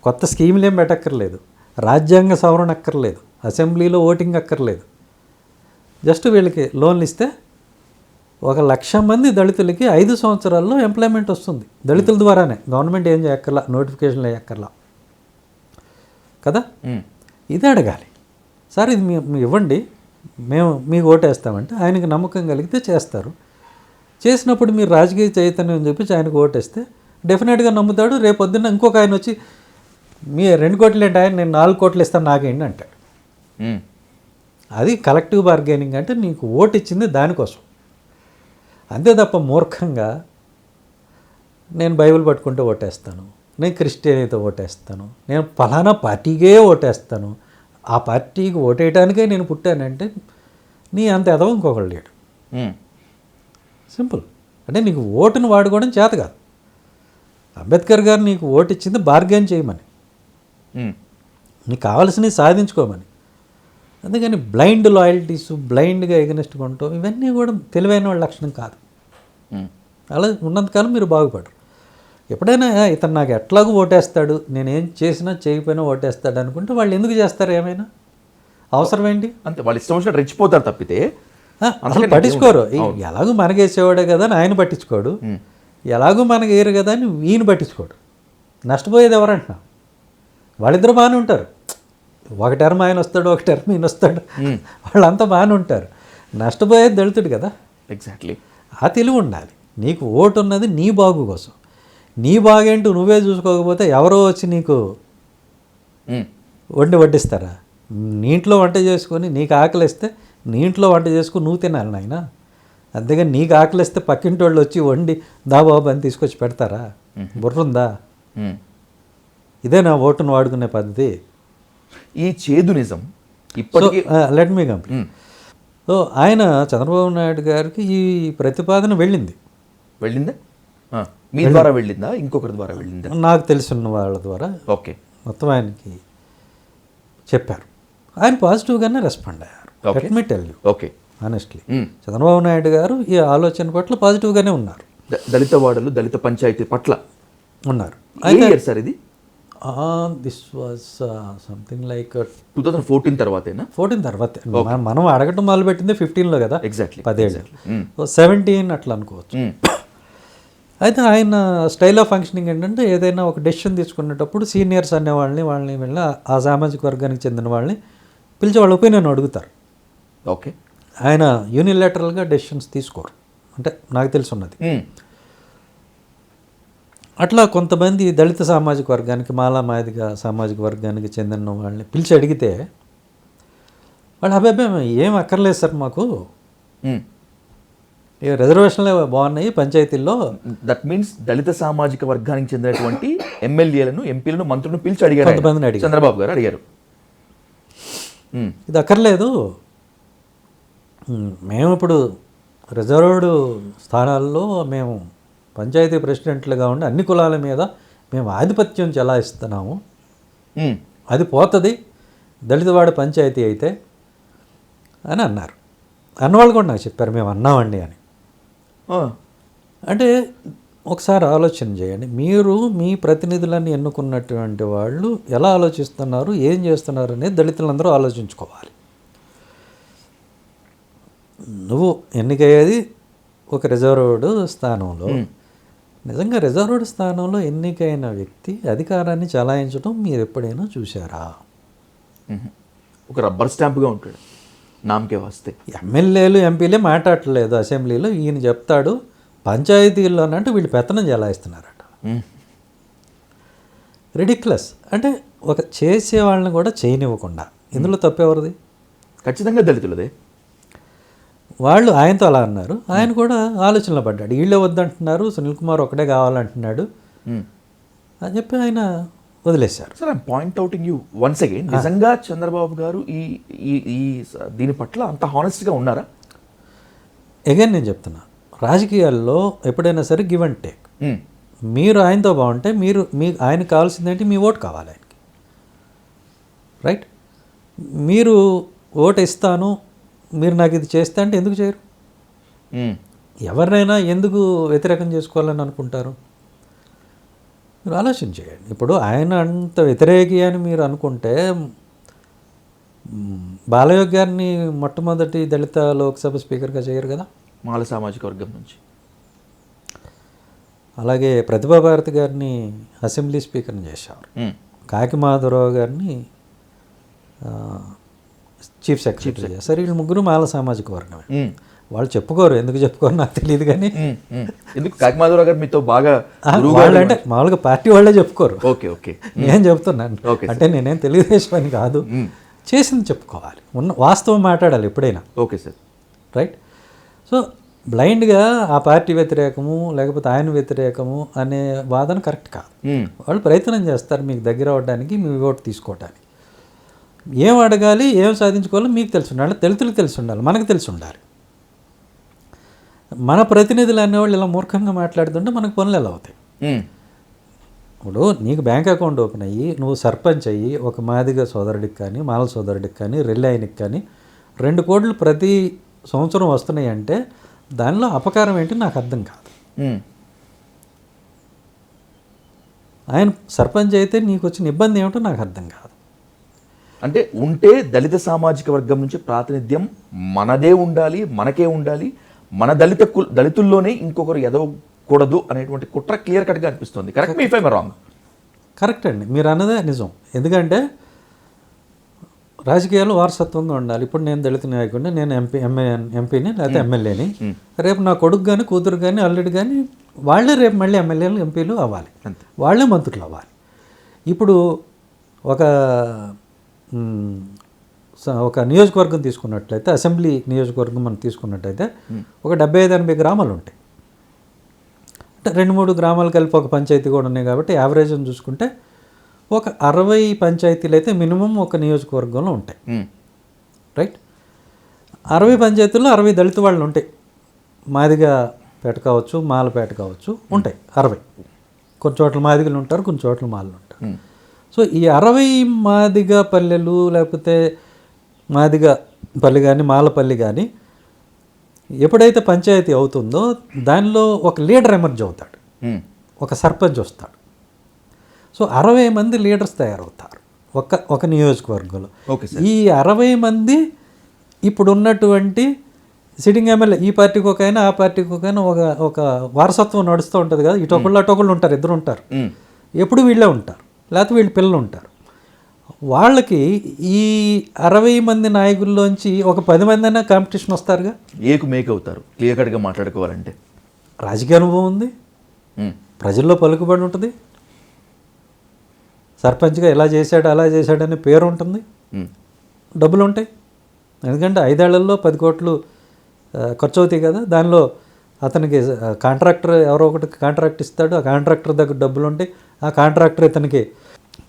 Speaker 2: కొత్త స్కీములు ఏం పెట్టక్కర్లేదు, రాజ్యాంగ సవరణ అక్కర్లేదు, అసెంబ్లీలో ఓటింగ్ అక్కర్లేదు. జస్ట్ వీళ్ళకి లోన్లు ఇస్తే 1,00,000 మంది దళితులకి 5 సంవత్సరాల్లో ఎంప్లాయ్మెంట్ వస్తుంది. దళితుల ద్వారానే, గవర్నమెంట్ ఏం చేయక్కర్లా, నోటిఫికేషన్లు వేయక్కర్లా కదా. ఇదే అడగాలి. సార్ ఇది మీ ఇవ్వండి, మేము మీకు ఓటేస్తామంటే ఆయనకి నమ్మకం కలిగితే చేస్తారు. చేసినప్పుడు మీరు రాజకీయ చైతన్యం చూపించి ఆయనకు ఓటేస్తే డెఫినెట్గా నమ్ముతాడు. రేపొద్దున్న ఇంకొక ఆయన వచ్చి మీ 2 కోట్లు ఏంటి, ఆయన నేను 4 కోట్లు ఇస్తాను నాకేంటి అంటాడు. అది కలెక్టివ్ బార్గెనింగ్ అంటే, నీకు ఓటు ఇచ్చింది దానికోసం. అంతే తప్ప మూర్ఖంగా నేను బైబిల్ పట్టుకుంటే ఓటేస్తాను, నేను క్రిస్టియనితో ఓటేస్తాను, నేను ఫలానా పార్టీకే ఓటేస్తాను, ఆ పార్టీకి ఓటేయడానికే నేను పుట్టానంటే నీ అంత ఎదవ ఇంకొకళ్ళు లేడు. సింపుల్. అంటే నీకు ఓటును వాడుకోవడం చేత కాదు. అంబేద్కర్ గారు నీకు ఓటు ఇచ్చింది బార్గెన్ చేయమని, నీకు కావాల్సినవి సాధించుకోమని. అందుకని బ్లైండ్ లాయల్టీస్, బ్లైండ్గా ఎగనెస్ట్గా ఉండటం, ఇవన్నీ కూడా తెలివైన వాళ్ళ లక్షణం కాదు. అలా ఉన్నంతకాలం మీరు బాగుపడరు. ఎప్పుడైనా ఇతను నాకు ఎట్లాగూ ఓటేస్తాడు, నేనేం చేసినా చేయకపోయినా ఓటేస్తాడు అనుకుంటే వాళ్ళు ఎందుకు చేస్తారు? ఏమైనా అవసరం ఏంటి?
Speaker 1: అంతే, వాళ్ళు ఇష్టం వచ్చినట్టు రెచ్చిపోతారు తప్పితే
Speaker 2: అసలు పట్టించుకోరు. ఎలాగూ మనకేసేవాడే కదా అని ఆయన పట్టించుకోడు, ఎలాగూ మనకి ఏరు కదా అని ఈయన పట్టించుకోడు. నష్టపోయేది ఎవరంటున్నా? వాళ్ళిద్దరు బాగానే ఉంటారు. ఒక టర్మ్ ఆయన వస్తాడు, ఒక టర్మ్ ఈయన వస్తాడు, వాళ్ళంతా బాగానే ఉంటారు. నష్టపోయేది దళితుడు కదా.
Speaker 1: ఎగ్జాక్ట్లీ.
Speaker 2: ఆ తెలివి ఉండాలి. నీకు ఓటు ఉన్నది నీ బాగు కోసం. నీ బాగేంటూ నువ్వే చూసుకోకపోతే ఎవరో వచ్చి నీకు వడ్డిస్తారా? నీ ఇంట్లో వంట చేసుకొని నీకు ఆకలిస్తే నీ ఇంట్లో వంట చేసుకుని నువ్వు తినాలి నాయన. అంతేగాని నీకు ఆకలిస్తే పక్కింటి వాళ్ళు వచ్చి వండి దా బాబు అని తీసుకొచ్చి పెడతారా? బుర్రుందా? ఇదే నా ఓటును వాడుకునే పద్ధతి.
Speaker 1: ఈ చేదు నిజం ఇప్పటికీ.
Speaker 2: Let me complete. సో ఆయన చంద్రబాబు నాయుడు గారికి ఈ ప్రతిపాదన వెళ్ళిందా?
Speaker 1: మీ ద్వారా వెళ్ళిందా, ఇంకొకరి ద్వారా వెళ్ళిందా?
Speaker 2: నాకు తెలిసిన వాళ్ళ ద్వారా.
Speaker 1: ఓకే.
Speaker 2: మొత్తం ఆయనకి చెప్పారు. ఆయన పాజిటివ్గానే రెస్పాండ్ అయ్యారు. Let me tell you.
Speaker 1: Okay.
Speaker 2: Honestly Chandrababu Naidu గారు ఈ ఆలోచన పట్ల పాజిటివ్గానే ఉన్నారు.
Speaker 1: దళిత వాడలు, దళిత పంచాయతీ పట్ల
Speaker 2: ఉన్నారు.
Speaker 1: సార్ ఇది
Speaker 2: దిస్ వాజ్ సంథింగ్ లైక్
Speaker 1: 2014 తర్వాతేనా?
Speaker 2: 14 తర్వాతే. మనం అడగటం మొదలుపెట్టింది 15లో కదా.
Speaker 1: ఎగ్జాక్ట్లీ.
Speaker 2: 10 ఏళ్ళు. 17 అట్లా అనుకోవచ్చు. అయితే ఆయన స్టైల్ ఆఫ్ ఫంక్షనింగ్ ఏంటంటే, ఏదైనా ఒక డెసిషన్ తీసుకునేటప్పుడు సీనియర్స్ అనే వాళ్ళని వెళ్ళి ఆ సామాజిక వర్గానికి చెందిన వాళ్ళని పిలిచి వాళ్ళ ఒపీనియన్ అడుగుతారు.
Speaker 1: ఓకే.
Speaker 2: ఆయన యూనిలేటరల్గా డెసిషన్స్ తీసుకోరు, అంటే నాకు తెలిసి ఉన్నది. అట్లా కొంతమంది దళిత సామాజిక వర్గానికి, మాలా మాదిగ సామాజిక వర్గానికి చెందిన వాళ్ళని పిలిచి అడిగితే వాళ్ళు అబ్బాయి ఏం అక్కర్లేదు సార్ మాకు, రిజర్వేషన్లే బాగున్నాయి పంచాయతీల్లో.
Speaker 1: దట్ మీన్స్ దళిత సామాజిక వర్గానికి చెందినటువంటి ఎమ్మెల్యేలను, ఎంపీలను, మంత్రులను పిలిచి అడిగారు.
Speaker 2: కొంతమందిని అడిగారు.
Speaker 1: చంద్రబాబు గారు అడిగారు,
Speaker 2: ఇది అక్కర్లేదు, మేము ఇప్పుడు రిజర్వ్డ్ స్థానాల్లో మేము పంచాయతీ ప్రెసిడెంట్లుగా ఉండి అన్ని కులాల మీద మేము ఆధిపత్యం చెలాయిస్తున్నాము, అది పోతుంది దళితవాడ పంచాయతీ అయితే అని అన్నారు. అన్నవాళ్ళు కూడా నాకు చెప్పారు మేము అన్నామండి అని. అంటే ఒకసారి ఆలోచన చేయండి, మీరు మీ ప్రతినిధులని ఎన్నుకున్నటువంటి వాళ్ళు ఎలా ఆలోచిస్తున్నారు, ఏం చేస్తున్నారు అనేది దళితులందరూ ఆలోచించుకోవాలి. నువ్వు ఎన్నికయ్యేది ఒక రిజర్వ్డ్ స్థానంలో, నిజంగా రిజర్వ్డ్ స్థానంలో ఎన్నికైన వ్యక్తి అధికారాన్ని చలాయించడం మీరు ఎప్పుడైనా చూసారా?
Speaker 1: ఒక రబ్బర్ స్టాంప్గా ఉంటాడు నామకే వస్తే.
Speaker 2: ఎమ్మెల్యేలు ఎంపీలే మాట్లాడట్లేదు అసెంబ్లీలో, ఈయన చెప్తాడు పంచాయతీల్లోనంటే వీళ్ళు పెత్తనం చెలాయిస్తున్నారట. రిడిక్యులస్. అంటే ఒక చేసే వాళ్ళని కూడా చేయనివ్వకుండా. ఇందులో తప్పెవరిది?
Speaker 1: ఖచ్చితంగా దళితులదే.
Speaker 2: వాళ్ళు ఆయనతో అలా అన్నారు, ఆయన కూడా ఆలోచనలో పడ్డాడు. వీళ్ళే వద్దంటున్నారు, సునీల్ కుమార్ ఒకటే కావాలంటున్నాడు అని చెప్పి ఆయన వదిలేశారు.
Speaker 1: Sir I'm point outing you once again, నిజంగా చంద్రబాబు గారు ఈ ఈ దీని పట్ల అంత హానెస్ట్గా ఉన్నారా?
Speaker 2: అగైన్ నేను చెప్తున్నా, రాజకీయాల్లో ఎప్పుడైనా సరే గివ్ అండ్ టేక్. మీరు ఆయనతో బాగుంటే మీకు ఆయనకు కావాల్సిందేంటి? మీ ఓటు కావాలి ఆయనకి, రైట్? మీరు ఓటు ఇస్తాను, మీరు నాకు ఇది చేస్తే అంటే ఎందుకు చేయరు? ఎవరినైనా ఎందుకు వ్యతిరేకం చేసుకోవాలని అనుకుంటారు? మీరు ఆలోచన చేయండి. ఇప్పుడు ఆయన అంత వ్యతిరేకి అని మీరు అనుకుంటే బాలయోగి గారిని మొట్టమొదటి దళిత లోక్సభ స్పీకర్గా చేయరు కదా,
Speaker 1: మాల సామాజిక వర్గం నుంచి.
Speaker 2: అలాగే ప్రతిభా భారతి గారిని అసెంబ్లీ స్పీకర్ని చేశారు. కాకి మాధవరావు గారిని చీఫ్ సెక్రటరీ చేశారు. వీళ్ళు ముగ్గురు మాల సామాజిక వర్గమే. వాళ్ళు చెప్పుకోరు, ఎందుకు చెప్పుకోరు నాకు తెలియదు కానీ.
Speaker 1: ఎందుకు కాకి మాధవరావు గారు మీతో బాగా
Speaker 2: వాళ్ళు అంటే మామూలుగా పార్టీ వాళ్ళే చెప్పుకోరు.
Speaker 1: ఓకే ఓకే
Speaker 2: నేను చెప్తున్నాను, అంటే నేనేం తెలుగుదేశం అని కాదు, చేసింది చెప్పుకోవాలి, ఉన్న వాస్తవం మాట్లాడాలి ఎప్పుడైనా.
Speaker 1: Okay sir,
Speaker 2: right? సో బ్లైండ్గా ఆ పార్టీ వ్యతిరేకము లేకపోతే ఆయన వ్యతిరేకము అనే వాదన కరెక్ట్ కాదు. వాళ్ళు ప్రయత్నం చేస్తారు మీకు దగ్గర అవ్వడానికి, మీ ఓటు తీసుకోవడానికి. ఏం అడగాలి, ఏం సాధించుకోవాలో మీకు తెలిసి ఉండాలి, దళితులకు తెలిసి ఉండాలి, మనకు తెలిసి ఉండాలి. మన ప్రతినిధులు అనేవాళ్ళు ఇలా మూర్ఖంగా మాట్లాడుతుంటే మనకు పనులు ఎలా అవుతాయి? ఇప్పుడు నీకు బ్యాంక్ అకౌంట్ ఓపెన్ అయ్యి నువ్వు సర్పంచ్ అయ్యి ఒక మాదిగ సోదరుడికి కానీ మాల సోదరుడికి కానీ రెల్లి ఆయనకి కానీ 2 కోట్లు ప్రతి సంవత్సరం వస్తున్నాయి అంటే దానిలో అపకారం ఏంటి నాకు అర్థం కాదు. ఆయన సర్పంచ్ అయితే నీకు వచ్చిన ఇబ్బంది ఏమిటో నాకు అర్థం కాదు.
Speaker 1: అంటే ఉంటే దళిత సామాజిక వర్గం నుంచి ప్రాతినిధ్యం మనదే ఉండాలి, మనకే ఉండాలి, మన దళితుల్లోనే ఇంకొకరు ఎదవకూడదు అనేటువంటి కుట్ర క్లియర్ కట్గా అనిపిస్తుంది. Correct me if I'm wrong.
Speaker 2: Correct అండి, మీరు అన్నదే నిజం. ఎందుకంటే రాజకీయాలు వారసత్వంగా ఉండాలి. ఇప్పుడు నేను దళిత నాయకుడిని, నేను ఎంపీని లేకపోతే ఎమ్మెల్యేని, రేపు నా కొడుకు కానీ కూతురు కానీ అల్లుడు కానీ వాళ్ళే రేపు మళ్ళీ ఎమ్మెల్యేలు ఎంపీలు అవ్వాలి, వాళ్ళే మంత్రులు అవ్వాలి. ఇప్పుడు ఒక నియోజకవర్గం తీసుకున్నట్లయితే, అసెంబ్లీ నియోజకవర్గం మనం తీసుకున్నట్టయితే ఒక 75-80 గ్రామాలు ఉంటాయి. అంటే 2-3 గ్రామాలు కలిపి ఒక పంచాయతీ కూడా ఉన్నాయి కాబట్టి యావరేజ్ చూసుకుంటే ఒక 60 పంచాయతీలు అయితే మినిమం ఒక నియోజకవర్గంలో ఉంటాయి, రైట్? 60 పంచాయతీల్లో 60 దళిత వాళ్ళు ఉంటాయి. మాదిగా పేట కావచ్చు, మాలపేట కావచ్చు, ఉంటాయి 60. కొన్ని చోట్ల మాదిగలు ఉంటారు, కొన్ని చోట్ల మాలలు ఉంటారు. సో ఈ 60 మాదిగ పల్లెలు లేకపోతే మాదిగ పల్లి కానీ మాలపల్లి కానీ ఎప్పుడైతే పంచాయతీ అవుతుందో దానిలో ఒక లీడర్ ఎమర్జ్ అవుతాడు, ఒక సర్పంచ్ వస్తాడు. సో 60 మంది లీడర్స్ తయారవుతారు ఒక నియోజకవర్గంలో. ఈ 60 మంది ఇప్పుడు ఉన్నటువంటి సిట్టింగ్ ఎమ్మెల్యే, ఈ పార్టీకి ఒక అయినా ఆ పార్టీకి ఒక అయినా ఒక వారసత్వం నడుస్తూ ఉంటుంది కదా, ఇటొకళ్ళు అటొకళ్ళు ఉంటారు, ఇద్దరు ఉంటారు, ఎప్పుడు వీళ్ళే ఉంటారు, లేకపోతే వీళ్ళ పిల్లలు ఉంటారు. వాళ్ళకి ఈ 60 మంది నాయకుల్లోంచి ఒక 10 మంది అయినా కాంపిటీషన్ వస్తారుగా,
Speaker 1: మేక్ అవుతారు. క్లియర్ కట్గా మాట్లాడుకోవాలంటే
Speaker 2: రాజకీయ అనుభవం ఉంది, ప్రజల్లో పలుకుబడి ఉంటుంది, సర్పంచ్గా ఇలా చేశాడు అలా చేశాడనే పేరు ఉంటుంది, డబ్బులు ఉంటాయి. ఎందుకంటే 5 ఏళ్లలో 10 కోట్లు ఖర్చు అవుతాయి కదా, దానిలో అతనికి కాంట్రాక్టర్ ఎవరో ఒకటి కాంట్రాక్ట్ ఇస్తాడు, ఆ కాంట్రాక్టర్ దగ్గర డబ్బులు ఉంటాయి, ఆ కాంట్రాక్టర్ ఇతనికి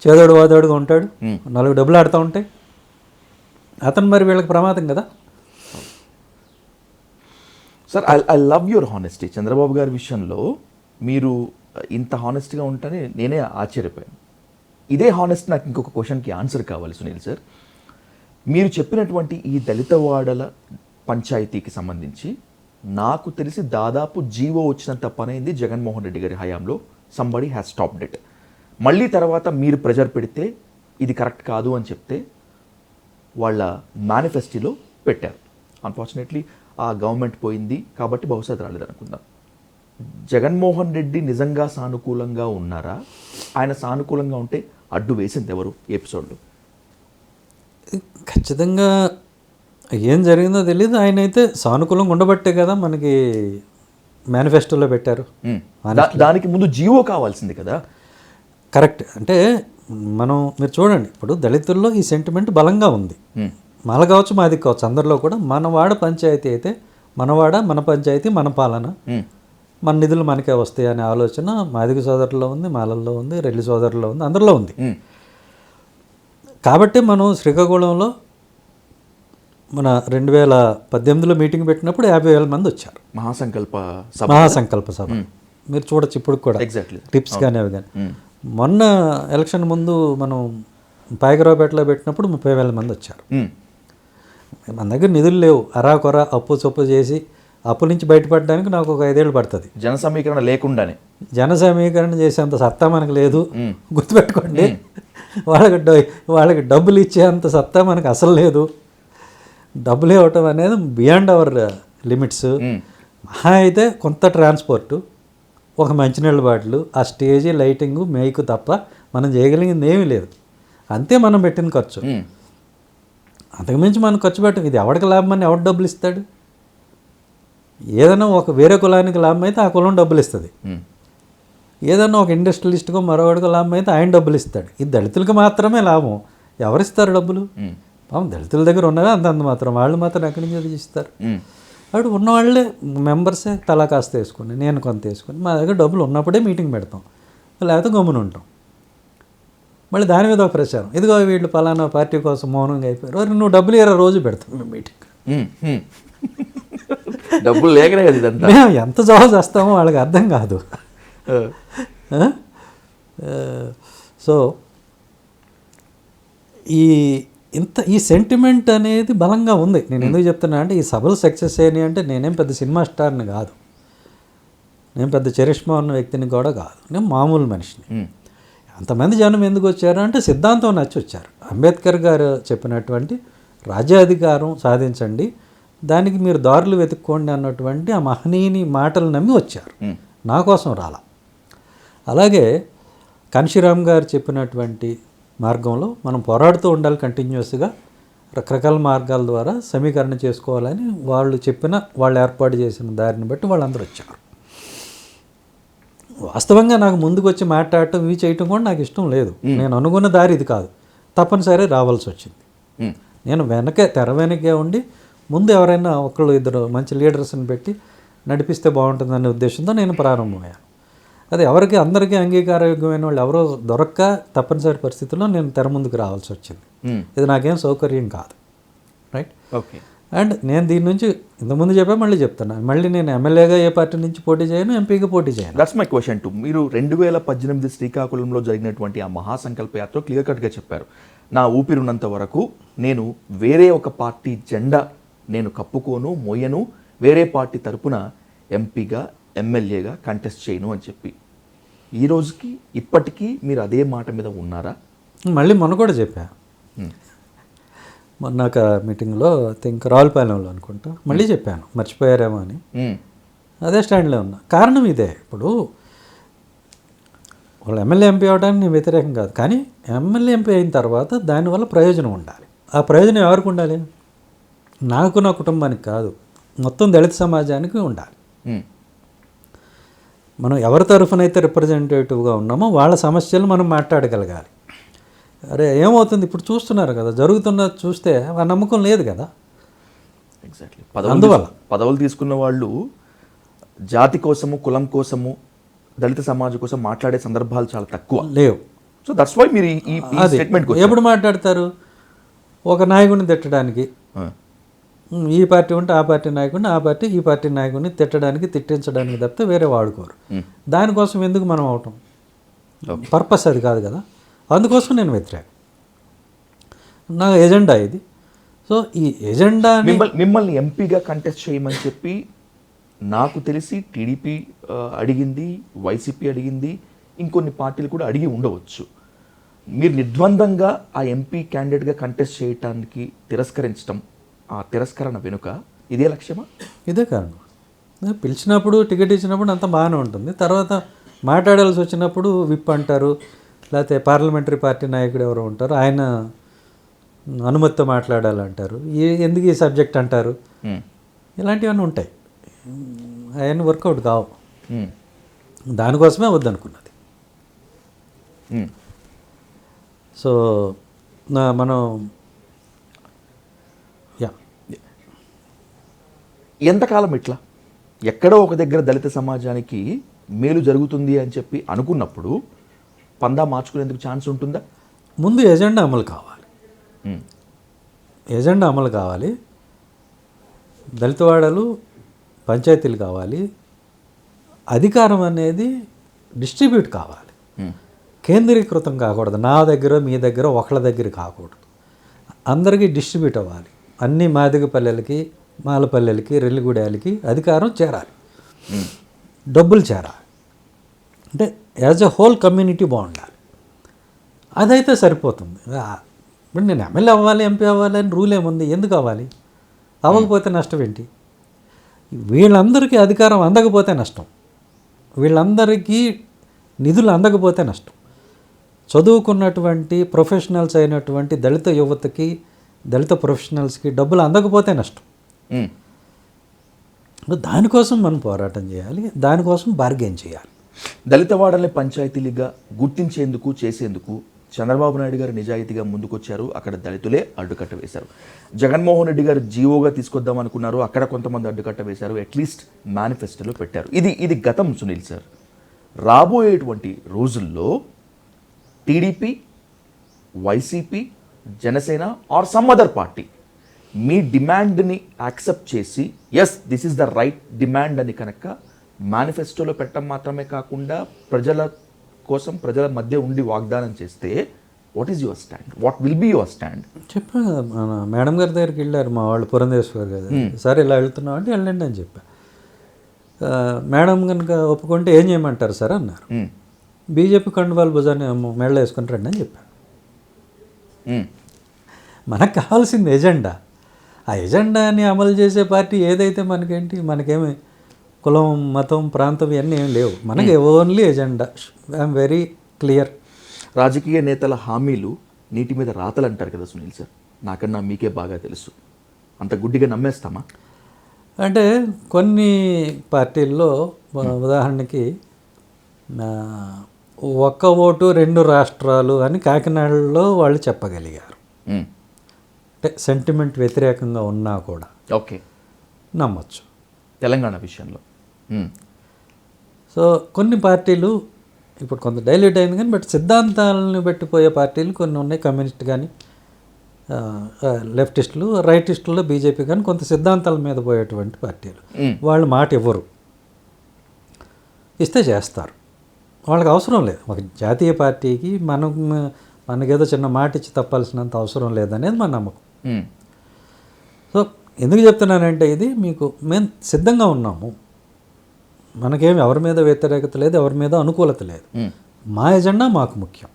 Speaker 2: చేదోడు వాదోడుగా ఉంటాడు, 4 డబ్బులు ఆడుతూ ఉంటాయి, అతను మరి వీళ్ళకి ప్రమాదం కదా.
Speaker 1: Sir I love your honesty. Chandrababu గారి విషయంలో మీరు ఇంత హానెస్ట్గా ఉంటానే నేనే ఆశ్చర్యపోయాను. ఇదే హానెస్ట్ నాకు ఇంకొక క్వశ్చన్కి ఆన్సర్ కావాలి సునీల్ సార్. మీరు చెప్పినటువంటి ఈ దళితవాడల పంచాయతీకి సంబంధించి నాకు తెలిసి దాదాపు జీవో వచ్చినంత పనైంది జగన్మోహన్ రెడ్డి గారి హయాంలో. Somebody has stopped it. మళ్ళీ తర్వాత మీరు ప్రెజర్ పెడితే ఇది కరెక్ట్ కాదు అని చెప్తే వాళ్ళ మేనిఫెస్టోలో పెట్టారు. అన్ఫార్చునేట్లీ ఆ గవర్నమెంట్ పోయింది కాబట్టి బహుశా అది రాలేదు అనుకుందాం. జగన్మోహన్ రెడ్డి నిజంగా సానుకూలంగా ఉన్నారా? ఆయన సానుకూలంగా ఉంటే అడ్డు వేసింది ఎవరు ఎపిసోడ్లో?
Speaker 2: ఖచ్చితంగా ఏం జరిగిందో తెలియదు. ఆయన అయితే సానుకూలంగా ఉండబట్టే కదా మనకి మేనిఫెస్టోలో పెట్టారు.
Speaker 1: దానికి ముందు జీవో కావాల్సింది కదా.
Speaker 2: కరెక్ట్. అంటే మీరు చూడండి, ఇప్పుడు దళితుల్లో ఈ సెంటిమెంట్ బలంగా ఉంది. మాల కావచ్చు, మాది కావచ్చు, అందరిలో కూడా మనవాడ పంచాయతీ అయితే మనవాడ, మన పంచాయతీ, మన పాలన, మన నిధులు మనకే వస్తాయి అనే ఆలోచన మాదిగ సోదరుల్లో ఉంది, మాలల్లో ఉంది, రెల్లి సోదరుల్లో ఉంది, అందరిలో ఉంది. కాబట్టి మనం శ్రీకాకుళంలో మన 2018లో మీటింగ్ పెట్టినప్పుడు 50,000 మంది వచ్చారు. మహాసంకల్ప సభ మీరు చూడొచ్చు ఇప్పుడు కూడా,
Speaker 1: ఎగ్జాక్ట్లీ
Speaker 2: టిప్స్ కానీ అవి కానీ. మొన్న ఎలక్షన్ ముందు మనం పాయకరావుపేటలో పెట్టినప్పుడు 30,000 మంది వచ్చారు. మన దగ్గర నిధులు లేవు, అరాకొర అప్పు చొప్పు చేసి అప్పు నుంచి బయటపడడానికి నాకు ఒక 5 ఏళ్ళు పడుతుంది.
Speaker 1: జన సమీకరణ లేకుండానే
Speaker 2: జన సమీకరణ చేసేంత సత్తా మనకు లేదు, గుర్తుపెట్టుకోండి. వాళ్ళకి డబ్బులు ఇచ్చేంత సత్తా మనకు అసలు లేదు. డబ్బులు ఇవ్వటం అనేది బియాండ్ అవర్ లిమిట్స్. మహా అయితే కొంత ట్రాన్స్పోర్టు, ఒక మంచినీళ్ళ బాటిల్, ఆ స్టేజీ, లైటింగు, మేకు తప్ప మనం చేయగలిగింది ఏమీ లేదు. అంతే మనం పెట్టిన ఖర్చు. అంతకుమించి మనం ఖర్చు పెట్టం. ఇది ఎవరికి లాభం అని ఎవరు డబ్బులు ఇస్తాడు? ఏదైనా ఒక వేరే కులానికి లాభం అయితే ఆ కులం డబ్బులు ఇస్తుంది. ఏదైనా ఒక ఇండస్ట్రియలిస్ట్కో మరొకటికో లాభం అయితే ఆయన డబ్బులు ఇస్తాడు. ఇది దళితులకు మాత్రమే లాభం. ఎవరిస్తారు డబ్బులు? దళితుల దగ్గర ఉన్నవే అంతంత మాత్రం, వాళ్ళు మాత్రం ఎక్కడి నుంచి ఇస్తారు? అప్పుడు ఉన్నవాళ్ళే మెంబర్సే తలా కాస్త వేసుకుని, నేను కొంత వేసుకుని, మా దగ్గర డబ్బులు ఉన్నప్పుడే మీటింగ్ పెడతాం, లేకపోతే గమ్మున ఉంటాం. మళ్ళీ దాని మీద ఒక ప్రచారం, ఇదిగో వీళ్ళు పలానా పార్టీ కోసం మౌనంగా అయిపోయారు, నువ్వు డబ్బులు ఇవ్వరా, రోజు పెడతాం మేము మీటింగ్.
Speaker 1: డబ్బులు లేకనే కదా ఇదంతా.
Speaker 2: మేము ఎంత జాబ్ చేస్తామో వాళ్ళకి అర్థం కాదు. సో ఈ సెంటిమెంట్ అనేది బలంగా ఉంది. నేను ఎందుకు చెప్తున్నా అంటే, ఈ సభలు సక్సెస్ అయినాయి అంటే నేనేం పెద్ద సినిమా స్టార్ని కాదు, నేను పెద్ద చరిష్మా ఉన్న వ్యక్తిని కూడా కాదు, నేను మామూలు మనిషిని. అంతమంది జనం ఎందుకు వచ్చారు అంటే సిద్ధాంతం నచ్చి వచ్చారు. అంబేద్కర్ గారు చెప్పినటువంటి రాజ్యాధికారం సాధించండి, దానికి మీరు దారులు వెతుక్కోండి అన్నటువంటి ఆ మహనీయుని మాటలు నమ్మి వచ్చారు, నా కోసం రాలా. అలాగే కాన్షీరామ్ గారు చెప్పినటువంటి మార్గంలో మనం పోరాడుతూ ఉండాలి కంటిన్యూస్గా, రకరకాల మార్గాల ద్వారా సమీకరణ చేసుకోవాలని వాళ్ళు ఏర్పాటు చేసిన దారిని బట్టి వాళ్ళందరూ వచ్చారు. వాస్తవంగా నాకు ముందుకు వచ్చి మాట్లాడటం, ఇవి చేయటం కూడా నాకు ఇష్టం లేదు. నేను అనుకున్న దారి ఇది కాదు, తప్పనిసరి రావాల్సి వచ్చింది. నేను తెర వెనకే ఉండి ముందు ఎవరైనా ఒకళ్ళు ఇద్దరు మంచి లీడర్స్ని పెట్టి నడిపిస్తే బాగుంటుందనే ఉద్దేశంతో నేను ప్రారంభమయ్యాను. అది ఎవరికి అందరికీ అంగీకారయోగ్యమైన వాళ్ళు ఎవరో దొరక్క తప్పనిసరి పరిస్థితుల్లో నేను తెర ముందుకు రావాల్సి వచ్చింది. ఇది నాకేం సౌకర్యం కాదు, రైట్?
Speaker 1: ఓకే.
Speaker 2: అండ్ నేను దీని నుంచి ఇంతకుముందు మళ్ళీ చెప్తున్నాను, మళ్ళీ నేను ఎమ్మెల్యేగా ఏ పార్టీ నుంచి పోటీ చేయను, ఎంపీగా పోటీ చేయను.
Speaker 1: That's my question to. మీరు 2018 శ్రీకాకుళంలో జరిగినటువంటి ఆ మహాసంకల్ప యాత్ర క్లియర్ కట్గా చెప్పారు, నా ఊపిరున్నంత వరకు నేను వేరే ఒక పార్టీ జెండా నేను కప్పుకోను, మోయను, వేరే పార్టీ తరపున ఎంపీగా ఎమ్మెల్యేగా కంటెస్ట్ చేయను అని చెప్పి. ఈ రోజుకి ఇప్పటికీ మీరు అదే మాట మీద ఉన్నారా?
Speaker 2: మళ్ళీ మొన్న కూడా చెప్పా, మొన్న మీటింగ్లో రావులపాలెంలో అనుకుంటా, మళ్ళీ చెప్పాను, మర్చిపోయారేమో అని. అదే స్టాండ్లో ఉన్నా. కారణం ఇదే, ఇప్పుడు వాళ్ళు ఎమ్మెల్యే ఎంపీ అవడానికి నేను వ్యతిరేకం కాదు, కానీ ఎమ్మెల్యే ఎంపీ అయిన తర్వాత దానివల్ల ప్రయోజనం ఉండాలి. ఆ ప్రయోజనం ఎవరికి ఉండాలి? నాకు, నా కుటుంబానికి కాదు, మొత్తం దళిత సమాజానికి ఉండాలి. మనం ఎవరి తరఫునైతే రిప్రజెంటేటివ్గా ఉన్నామో వాళ్ళ సమస్యలు మనం మాట్లాడగలగాలి. అరే ఏమవుతుంది ఇప్పుడు చూస్తున్నారు కదా, జరుగుతున్నది చూస్తే ఆ నమ్మకం లేదు కదా.
Speaker 1: ఎగ్జాక్ట్లీ. అందువల్ల పదవులు తీసుకున్న వాళ్ళు జాతి కోసము, కులం కోసము, దళిత సమాజం కోసం మాట్లాడే సందర్భాలు చాలా తక్కువ
Speaker 2: లేవు.
Speaker 1: సో దట్స్ వై మీరు ఈ స్టేట్మెంట్
Speaker 2: ఎప్పుడు మాట్లాడతారు? ఒక నాయకుడిని తిట్టడానికి, ఈ పార్టీ ఉంటే ఆ పార్టీ నాయకుడిని, ఆ పార్టీ ఈ పార్టీ నాయకుడిని తిట్టడానికి తిట్టించడానికి తప్పితే వేరే వాడుకోరు. దానికోసం ఎందుకు మనం అవటం? పర్పస్ అది కాదు కదా. అందుకోసం నేను వ్యతిరేకం. నా ఎజెండా ఇది. సో ఈ ఎజెండా
Speaker 1: మిమ్మల్ని ఎంపీగా కంటెస్ట్ చేయమని చెప్పి నాకు తెలిసి టీడీపీ అడిగింది, వైసీపీ అడిగింది, ఇంకొన్ని పార్టీలు కూడా అడిగి ఉండవచ్చు. మీరు నిర్ద్వందంగా ఆ ఎంపీ క్యాండిడేట్గా కంటెస్ట్ చేయటానికి తిరస్కరించడం, ఆ తిరస్కరణ వెనుక ఇదే లక్ష్యమా?
Speaker 2: ఇదే కారణం. పిలిచినప్పుడు టికెట్ ఇచ్చినప్పుడు అంతా బాగానే ఉంటుంది. తర్వాత మాట్లాడాల్సి వచ్చినప్పుడు విప్ అంటారు, లేకపోతే పార్లమెంటరీ పార్టీ నాయకుడు ఎవరో ఉంటారు, ఆయన అనుమతితో మాట్లాడాలంటారు. ఎందుకు ఈ సబ్జెక్ట్ అంటారు, ఇలాంటివన్నీ ఉంటాయి. అవన్నీ వర్కౌట్ కావు. దానికోసమే వద్దనుకున్నది. సో మనం
Speaker 1: ఎంతకాలం ఇట్లా ఎక్కడో ఒక దగ్గర దళిత సమాజానికి మేలు జరుగుతుంది అని చెప్పి అనుకున్నప్పుడు పందా మార్చుకునేందుకు ఛాన్స్ ఉంటుందా?
Speaker 2: ముందు ఎజెండా అమలు కావాలి. ఎజెండా అమలు కావాలి. దళితవాడలు పంచాయతీలు కావాలి. అధికారం అనేది డిస్ట్రిబ్యూట్ కావాలి. కేంద్రీకృతం కాకూడదు. నా దగ్గర మీ దగ్గర ఒకళ్ళ దగ్గర కాకూడదు. అందరికీ డిస్ట్రిబ్యూట్ అవ్వాలి. అన్ని మాదిగ పల్లెలకి, మాలపల్లెలకి, రెల్లిగూడెలకి అధికారం చేరాలి, డబ్బులు చేరాలి. అంటే యాజ్ ఎ హోల్ కమ్యూనిటీ బాగుండాలి. అదైతే సరిపోతుంది. ఇప్పుడు నేను ఎమ్మెల్యే అవ్వాలి, ఎంపీ అవ్వాలి అని రూల్ ఏముంది? ఎందుకు అవ్వాలి? అవ్వకపోతే నష్టం ఏంటి? వీళ్ళందరికీ అధికారం అందకపోతే నష్టం, వీళ్ళందరికీ నిధులు అందకపోతే నష్టం. చదువుకున్నటువంటి ప్రొఫెషనల్స్ అయినటువంటి దళిత యువతకి, దళిత ప్రొఫెషనల్స్కి డబ్బులు అందకపోతే నష్టం. దానికోసం మనం పోరాటం చేయాలి, దానికోసం బార్గెన్ చేయాలి.
Speaker 1: దళిత వాడల్ని పంచాయతీలుగా గుర్తించేందుకు, చేసేందుకు చంద్రబాబు నాయుడు గారు నిజాయితీగా ముందుకొచ్చారు. అక్కడ దళితులే అడ్డుకట్ట వేశారు. జగన్మోహన్ రెడ్డి గారు జీవోగా తీసుకొద్దాం అనుకున్నారు, అక్కడ కొంతమంది అడ్డుకట్ట వేశారు. అట్లీస్ట్ మేనిఫెస్టోలో పెట్టారు. ఇది గతం సునీల్ సార్. రాబోయేటువంటి రోజుల్లో TDP, YCP, Janasena or some other party మీ డిమాండ్ని యాక్సెప్ట్ చేసి yes this is the right demand అని కనుక మేనిఫెస్టోలో పెట్టడం మాత్రమే కాకుండా ప్రజల కోసం, ప్రజల మధ్య ఉండి వాగ్దానం చేస్తే what is your stand? What will be your stand?
Speaker 2: చెప్పా కదా, మన మేడం గారి దగ్గరికి వెళ్ళారు మా వాళ్ళు, పురంధేశ్వర్ గారు. సార్ ఇలా వెళ్తున్నాం అంటే వెళ్ళండి అని చెప్పా. మేడం కనుక ఒప్పుకుంటే ఏం చేయమంటారు సార్ అన్నారు. బీజేపీ కండువాలు భుజాన్ని మెడలో వేసుకుని రండి అని చెప్పాను. మనకు కావాల్సింది ఎజెండా. ఆ ఎజెండాని అమలు చేసే పార్టీ ఏదైతే మనకేంటి, మనకేమి కులం, మతం, ప్రాంతం ఇవన్నీ ఏం లేవు. మనకి only agenda. I'm very clear.
Speaker 1: రాజకీయ నేతల హామీలు నీటి మీద రాతలు అంటారు కదా సునీల్ సార్, నాకన్నా మీకే బాగా తెలుసు. అంత గుడ్డిగా నమ్మేస్తామా?
Speaker 2: అంటే కొన్ని పార్టీల్లో ఉదాహరణకి ఒక్క ఓటు 2 రాష్ట్రాలు అని కాకినాడలో వాళ్ళు చెప్పగలిగారు. అంటే సెంటిమెంట్ వ్యతిరేకంగా ఉన్నా కూడా
Speaker 1: ఓకే
Speaker 2: నమ్మచ్చు.
Speaker 1: తెలంగాణ విషయంలో
Speaker 2: సో కొన్ని పార్టీలు ఇప్పుడు కొంత డైల్యూట్ అయింది కానీ బట్ సిద్ధాంతాలను పెట్టిపోయే పార్టీలు కొన్ని ఉన్నాయి. కమ్యూనిస్ట్ కానీ, లెఫ్టిస్టులు, రైటిస్టుల్లో బీజేపీ కానీ కొంత సిద్ధాంతాల మీద పోయేటువంటి పార్టీలు. వాళ్ళు మాట ఇవ్వరు, ఇస్తే చేస్తారు. వాళ్ళకి అవసరం లేదు. ఒక జాతీయ పార్టీకి మనకేదో చిన్న మాట ఇచ్చి తప్పాల్సినంత అవసరం లేదనేది మన నమ్మకం. సో ఎందుకు చెప్తున్నానంటే ఇది మేము సిద్ధంగా ఉన్నాము. మనకేమి ఎవరి మీద వ్యతిరేకత లేదు, ఎవరి మీద అనుకూలత లేదు. మా ఎజెండా మాకు ముఖ్యం,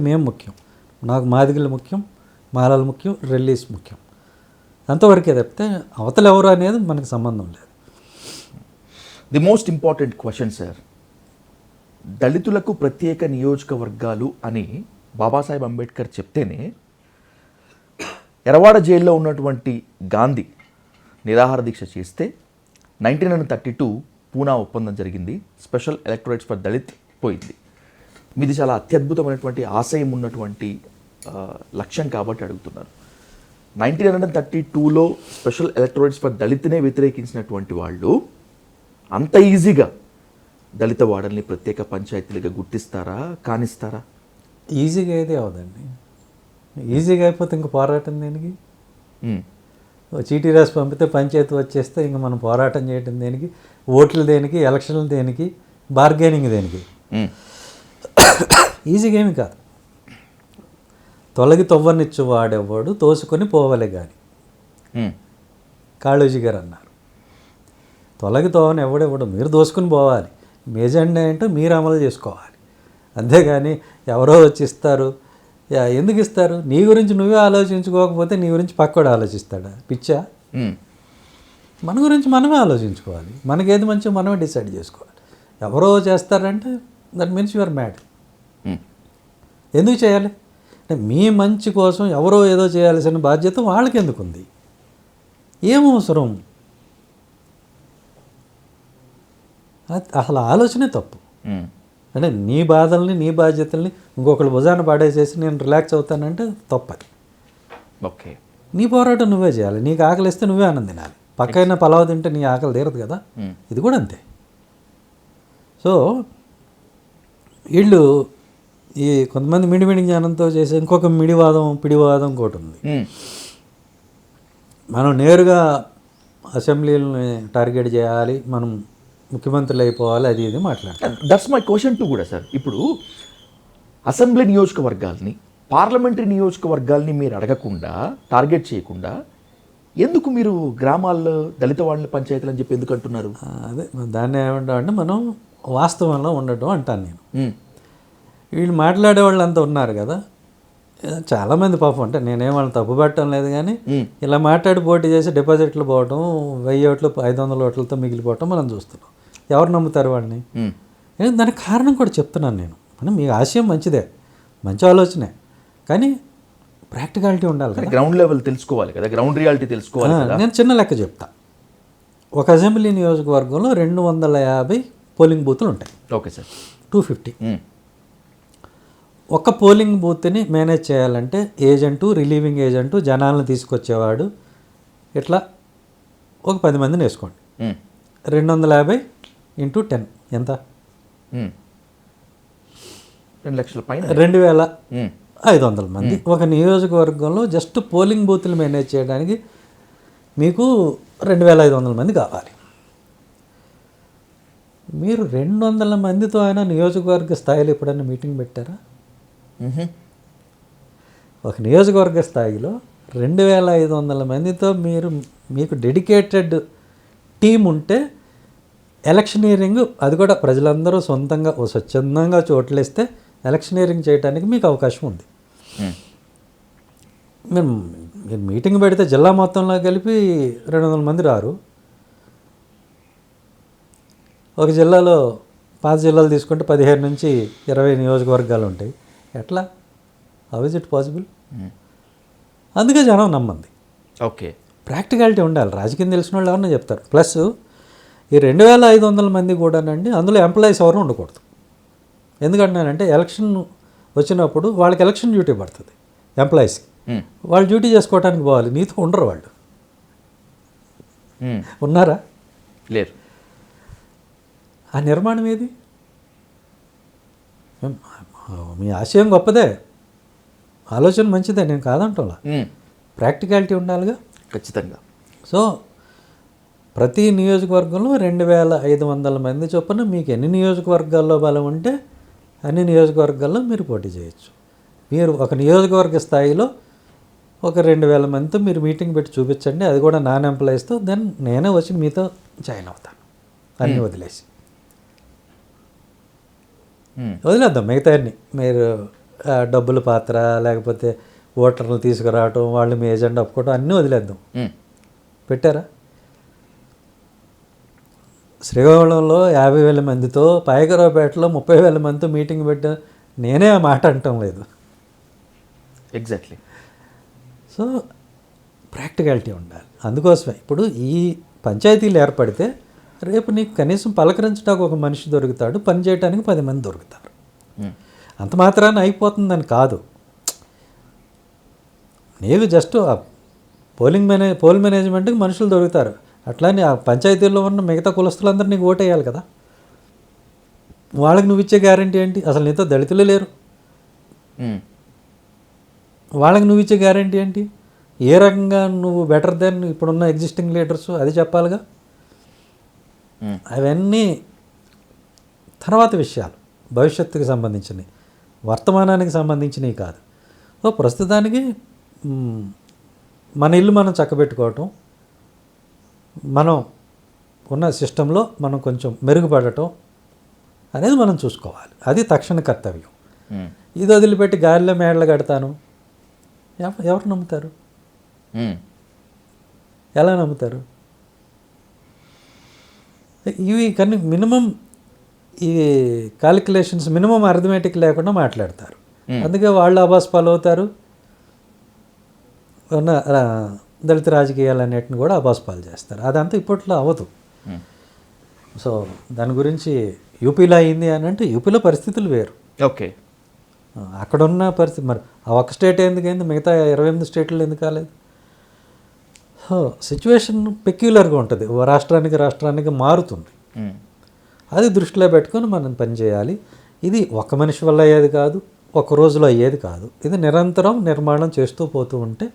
Speaker 2: మేము ముఖ్యం. నాకు మాదిగలు ముఖ్యం, మాలలు ముఖ్యం, రెల్లీస్ ముఖ్యం. అంతవరకే తప్పితే అవతల ఎవరు అనేది మనకు సంబంధం లేదు.
Speaker 1: The most important question sir, దళితులకు ప్రత్యేక నియోజకవర్గాలు అని బాబాసాహెబ్ అంబేద్కర్ చెప్తేనే ఎరవాడ జైల్లో ఉన్నటువంటి గాంధీ నిరాహార దీక్ష చేస్తే 1932 పూనా ఒప్పందం జరిగింది. స్పెషల్ ఎలక్టరేట్స్ ఫర్ దళిత్ పోయింది. మీది చాలా అత్యద్భుతమైనటువంటి ఆశయం ఉన్నటువంటి లక్ష్యం కాబట్టి అడుగుతున్నారు. 1932లో స్పెషల్ ఎలక్టరేట్స్ ఫర్ దళిత్నే వ్యతిరేకించినటువంటి వాళ్ళు అంత ఈజీగా దళిత వాడల్ని ప్రత్యేక పంచాయతీలుగా గుర్తిస్తారా, కానిస్తారా?
Speaker 2: ఈజీగా అయితే అవదండి. ఈజీగా అయిపోతే ఇంక పోరాటం దేనికి? చీటీ రాసి పంపితే పంచాయతీ వచ్చేస్తే ఇంక మనం పోరాటం చేయటం దేనికి, ఓట్లు దేనికి, ఎలక్షన్లు దేనికి, బార్గెనింగ్ దేనికి? ఈజీగా ఏమి కాదు. తొలగి తొవ్వనిచ్చు వాడేవాడు తోసుకొని పోవలే కానీ కాళోజీ గారు అన్నారు. తొలగి తోవని ఎవడెవడు, మీరు దోసుకుని పోవాలి. మీ ఎజెండా ఏంటో మీరు అమలు చేసుకోవాలి. అంతేగాని ఎవరో వచ్చి ఇస్తారు. ఎందుకు ఇస్తారు? నీ గురించి నువ్వే ఆలోచించుకోకపోతే నీ గురించి పక్కోడు ఆలోచిస్తాడా? పిచ్చా? మన గురించి మనమే ఆలోచించుకోవాలి. మనకేది మంచిగా మనమే డిసైడ్ చేసుకోవాలి. ఎవరో చేస్తారంటే దట్ మీన్స్ యువర్ మ్యాడ్. ఎందుకు చేయాలి? అంటే మీ మంచి కోసం ఎవరో ఏదో చేయాల్సిన బాధ్యత వాళ్ళకి ఎందుకు ఉంది? ఏం అవసరం? అసలు ఆలోచనే తప్పు. అంటే నీ బాధల్ని, నీ బాధ్యతల్ని ఇంకొకళ్ళు భుజాన పడేసేసి నేను రిలాక్స్ అవుతానంటే తప్పది.
Speaker 1: ఓకే,
Speaker 2: నీ పోరాటం నువ్వే చేయాలి. నీకు ఆకలి ఇస్తే నువ్వే అన్నం తినాలి. పక్కైనా పలావ్ తింటే నీ ఆకలి తీరదు కదా. ఇది కూడా అంతే. సో వీళ్ళు ఈ కొంతమంది మిడిమిడి జ్ఞానంతో చేసే ఇంకొక పిడివాదం ఇంకోటి ఉంది. మనం నేరుగా అసెంబ్లీలని టార్గెట్ చేయాలి, మనం ముఖ్యమంత్రులు అయిపోవాలి, అది ఇది మాట్లాడతారు.
Speaker 1: దట్స్ మై క్వశ్చన్ టు కూడా సార్. ఇప్పుడు అసెంబ్లీ నియోజకవర్గాల్ని, పార్లమెంటరీ నియోజకవర్గాల్ని మీరు అడగకుండా, టార్గెట్ చేయకుండా ఎందుకు మీరు గ్రామాల్లో దళిత వాళ్ళ పంచాయతీలు అని చెప్పి ఎందుకు అంటున్నారు?
Speaker 2: అదే దాన్ని ఏమంటాం అంటే మనం వాస్తవంలో ఉండటం అంటాను నేను. వీళ్ళు మాట్లాడే వాళ్ళు అంతా ఉన్నారు కదా, చాలామంది పాపం. అంటే నేనేం వాళ్ళని తప్పు పెట్టడం లేదు, కానీ ఇలా మాట్లాడి పోటీ చేసి డిపాజిట్లు పోవటం, 1000 ఓట్లు 500 ఓట్లతో మిగిలిపోవటం మనం చూస్తున్నాం. ఎవరు నమ్ముతారు వాళ్ళని? దానికి కారణం కూడా చెప్తున్నాను నేను. మీ ఆశయం మంచిదే, మంచి ఆలోచనే, కానీ ప్రాక్టికాలిటీ ఉండాలి కదా.
Speaker 1: గ్రౌండ్ లెవెల్ తెలుసుకోవాలి కదా, గ్రౌండ్ రియాలిటీ తెలుసుకోవాలి కదా.
Speaker 2: నేను చిన్న లెక్క చెప్తా. ఒక అసెంబ్లీ నియోజకవర్గంలో 250 పోలింగ్ బూతులు ఉంటాయి.
Speaker 1: Okay sir.
Speaker 2: 250. ఒక పోలింగ్ బూత్ని మేనేజ్ చేయాలంటే ఏజెంటు, రిలీవింగ్ ఏజెంటు, జనాలను తీసుకొచ్చేవాడు, ఇట్లా ఒక 10 మందిని వేసుకోండి. 250 × 10 ఎంత?
Speaker 1: 2 లక్షల పైన,
Speaker 2: 2500 మంది. ఒక నియోజకవర్గంలో జస్ట్ పోలింగ్ బూత్లు మేనేజ్ చేయడానికి మీకు 2500 మంది కావాలి. మీరు 200 మందితో అయినా నియోజకవర్గ స్థాయిలో ఎప్పుడైనా మీటింగ్ పెట్టారా? ఒక నియోజకవర్గ స్థాయిలో 2500 మందితో మీకు డెడికేటెడ్ టీం ఉంటే ఎలక్షనీరింగ్, అది కూడా ప్రజలందరూ సొంతంగా స్వచ్ఛందంగా చోట్లేస్తే ఎలక్షనీరింగ్ చేయడానికి మీకు అవకాశం ఉంది. మీరు మీటింగ్ పెడితే జిల్లా మొత్తంలో కలిపి 200 మంది రారు. ఒక జిల్లాలో 5 జిల్లాలు తీసుకుంటే 15 నుంచి 20 నియోజకవర్గాలు ఉంటాయి. ఎట్లా? How is it possible? అందుకే జనం నమ్మంది.
Speaker 1: ఓకే,
Speaker 2: ప్రాక్టికాలిటీ ఉండాలి. రాజకీయం తెలిసిన వాళ్ళు ఎవరన్నా చెప్తారు. ప్లస్ ఈ 2500 మంది కూడానండి, అందులో ఎంప్లాయీస్ ఎవరు ఉండకూడదు. ఎందుకంటున్నానంటే ఎలక్షన్ వచ్చినప్పుడు వాళ్ళకి ఎలక్షన్ డ్యూటీ పడుతుంది ఎంప్లాయీస్కి. వాళ్ళు డ్యూటీ చేసుకోవడానికి పోవాలి, నీతో ఉండరు వాళ్ళు. ఉన్నారా?
Speaker 1: లేరు.
Speaker 2: ఆ నిర్మాణం ఏది? మీ ఆశయం గొప్పదే, ఆలోచన మంచిదే, నేను కాదంటోలా. ప్రాక్టికాలిటీ ఉండాలిగా
Speaker 1: ఖచ్చితంగా.
Speaker 2: సో ప్రతి నియోజకవర్గంలో 2500 మంది చొప్పున మీకు ఎన్ని నియోజకవర్గాల్లో బలం ఉంటే అన్ని నియోజకవర్గాల్లో మీరు పోటీ చేయొచ్చు. మీరు ఒక నియోజకవర్గ స్థాయిలో ఒక 2000 మందితో మీరు మీటింగ్ పెట్టి చూపించండి, అది కూడా నాన్ ఎంప్లాయీస్తో. దెన్ నేనే వచ్చి మీతో జాయిన్ అవుతాను. అన్నీ వదిలేసి వదిలేద్దాం మిగతా అన్ని. మీరు డబ్బుల పాత్ర, లేకపోతే ఓటర్లు తీసుకురావటం, వాళ్ళు మీ ఏజెండా ఒప్పుకోవటం అన్నీ వదిలేద్దాం. పెట్టారా? శ్రీకాకుళంలో 50,000 మందితో, పాయకరావుపేటలో 30,000 మందితో మీటింగ్ పెట్టా. నేనే ఆ మాట అంటం లేదు.
Speaker 1: ఎగ్జాక్ట్లీ.
Speaker 2: సో ప్రాక్టికాలిటీ ఉండాలి. అందుకోసమే ఇప్పుడు ఈ పంచాయతీలు ఏర్పడితే రేపు నీకు కనీసం పలకరించడానికి ఒక మనిషి దొరుకుతాడు, పని చేయడానికి 10 మంది దొరుకుతారు. అంత మాత్రాన అయిపోతుందని కాదు. నీకు జస్ట్ పోల్ మేనేజ్మెంట్కి మనుషులు దొరుకుతారు. అట్లానే ఆ పంచాయతీల్లో ఉన్న మిగతా కులస్తులందరూ నీకు ఓటేయాలి కదా. వాళ్ళకి నువ్వు ఇచ్చే గ్యారంటీ ఏంటి? అసలు నీతో దళితులే లేరు. వాళ్ళకి నువ్వు ఇచ్చే గ్యారంటీ ఏంటి? ఏ రకంగా నువ్వు బెటర్ దెన్ ఇప్పుడున్న ఎగ్జిస్టింగ్ లీడర్స్ అది చెప్పాలిగా. అవన్నీ తర్వాత విషయాలు, భవిష్యత్తుకి సంబంధించినవి, వర్తమానానికి సంబంధించినవి కాదు. సో ప్రస్తుతానికి మన ఇల్లు మనం చక్కబెట్టుకోవటం, మనం ఉన్న సిస్టంలో మనం కొంచెం మెరుగుపడటం అనేది మనం చూసుకోవాలి. అది తక్షణ కర్తవ్యం. ఇది వదిలిపెట్టి గాలిలో మేడలు కడతాను, ఎవరు నమ్ముతారు? ఎలా నమ్ముతారు? ఇవి కానీ మినిమం ఈ కాలిక్యులేషన్స్ మినిమం అర్థమెటిక్ లేకుండా మాట్లాడతారు. అందుకే వాళ్ళు అబాస్ పాలు అవుతారు. ఉన్న దళిత రాజకీయాలు అన్నిటిని కూడా అబాస్ పాలు చేస్తారు. అదంతా ఇప్పట్లో అవ్వదు. సో దాని గురించి యూపీలో అయింది అని అంటే యూపీలో పరిస్థితులు వేరు.
Speaker 1: ఓకే,
Speaker 2: అక్కడున్న పరిస్థితి మరి ఆ ఒక్క స్టేట్ ఎందుకైంది, మిగతా 28 స్టేట్లు ఎందుకు కాలేదు? సో సిచ్యువేషన్ పెక్యులర్గా ఉంటుంది, రాష్ట్రానికి మారుతుంది. అది దృష్టిలో పెట్టుకొని మనం పనిచేయాలి. ఇది ఒక మనిషి వల్ల అయ్యేది కాదు, ఒక రోజులో అయ్యేది కాదు. ఇది నిరంతరం నిర్మాణం చేస్తూ పోతూ ఉంటే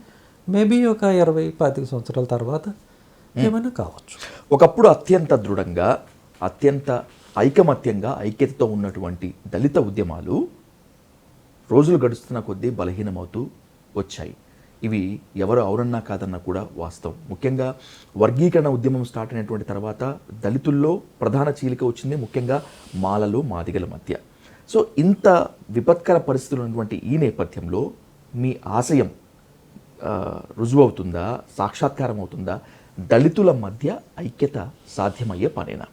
Speaker 2: మేబీ ఒక 20-25 సంవత్సరాల తర్వాత ఏమైనా కావచ్చు.
Speaker 1: ఒకప్పుడు అత్యంత దృఢంగా, అత్యంత ఐకమత్యంగా, ఐక్యతతో ఉన్నటువంటి దళిత ఉద్యమాలు రోజులు గడుస్తున్న కొద్దీ బలహీనమవుతూ వచ్చాయి. ఇవి ఎవరు అవునన్నా కాదన్నా కూడా వాస్తవం. ముఖ్యంగా వర్గీకరణ ఉద్యమం స్టార్ట్ అయినటువంటి తర్వాత దళితుల్లో ప్రధాన చీలిక వచ్చింది, ముఖ్యంగా మాలలు, మాదిగల మధ్య. సో ఇంత విపత్కర పరిస్థితులు ఉన్నటువంటి ఈ నేపథ్యంలో మీ ఆశయం రుజువు అవుతుందా, సాక్షాత్కారం అవుతుందా? దళితుల మధ్య ఐక్యత సాధ్యమయ్యే పనేనా?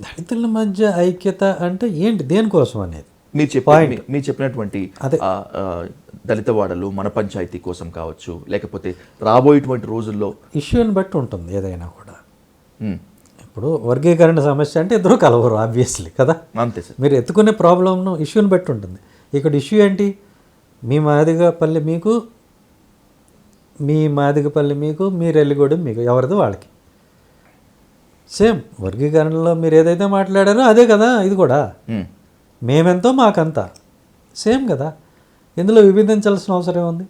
Speaker 2: దళితుల మధ్య ఐక్యత అంటే ఏంటి, దేనికోసం అనేది
Speaker 1: మీరు చెప్పినటువంటి దళితవాడలు మన పంచాయతీ కోసం కావచ్చు, లేకపోతే రాబోయేటువంటి రోజుల్లో
Speaker 2: ఇష్యూని బట్టి ఉంటుంది ఏదైనా కూడా. ఇప్పుడు వర్గీకరణ సమస్య అంటే ఇద్దరు కలవరు ఆబ్వియస్లీ కదా,
Speaker 1: అంతే సార్.
Speaker 2: మీరు ఎత్తుకునే ప్రాబ్లంను ఇష్యూని బట్టి ఉంటుంది. ఇక్కడ ఇష్యూ ఏంటి, మీ మాదిగపల్లి మీకు, మీ మాదిగపల్లి మీకు, మీ రెల్లిగూడెం మీకు, ఎవరిది వాళ్ళకి. సేమ్ వర్గీకరణలో మీరు ఏదైతే మాట్లాడారో అదే కదా ఇది కూడా. మేమెంతో మాకంతా సేమ్ కదా, ఇందులో విభజించాల్సిన అవసరం ఏముంది?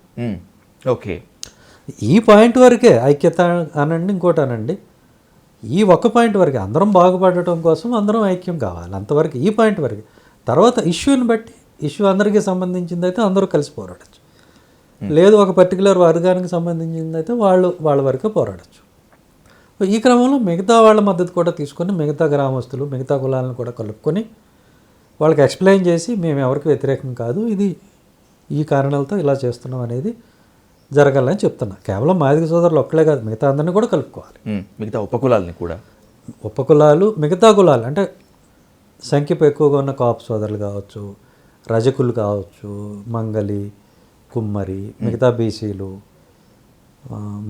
Speaker 1: ఓకే,
Speaker 2: ఈ పాయింట్ వరకే ఐక్యత అనండి, ఇంకోటి అనండి, ఈ ఒక్క పాయింట్ వరకే అందరం బాగుపడటం కోసం అందరం ఐక్యం కావాలి, అంతవరకు ఈ పాయింట్ వరకే. తర్వాత ఇష్యూని బట్టి, ఇష్యూ అందరికీ సంబంధించింది అయితే అందరూ కలిసి పోరాడచ్చు, లేదు ఒక పర్టికులర్ వర్గానికి సంబంధించింది అయితే వాళ్ళ వరకే పోరాడచ్చు. ఈ క్రమంలో మిగతా వాళ్ళ మద్దతు కూడా తీసుకొని, మిగతా గ్రామస్తులు, మిగతా కులాలను కూడా కలుపుకొని వాళ్ళకి ఎక్స్ప్లెయిన్ చేసి మేము ఎవరికి వ్యతిరేకం కాదు, ఇది ఈ కారణాలతో ఇలా చేస్తున్నాం అనేది జరగాలని చెప్తున్నా. కేవలం మాదిగ సోదరులు ఒక్కలే కాదు, మిగతా అందరినీ కూడా కలుపుకోవాలి,
Speaker 1: మిగతా ఉపకులాలని కూడా.
Speaker 2: ఉపకులాలు, మిగతా కులాలు అంటే సంఖ్యపు ఎక్కువగా ఉన్న కాపు సోదరులు కావచ్చు, రజకులు కావచ్చు, మంగలి, కుమ్మరి, మిగతా బీసీలు,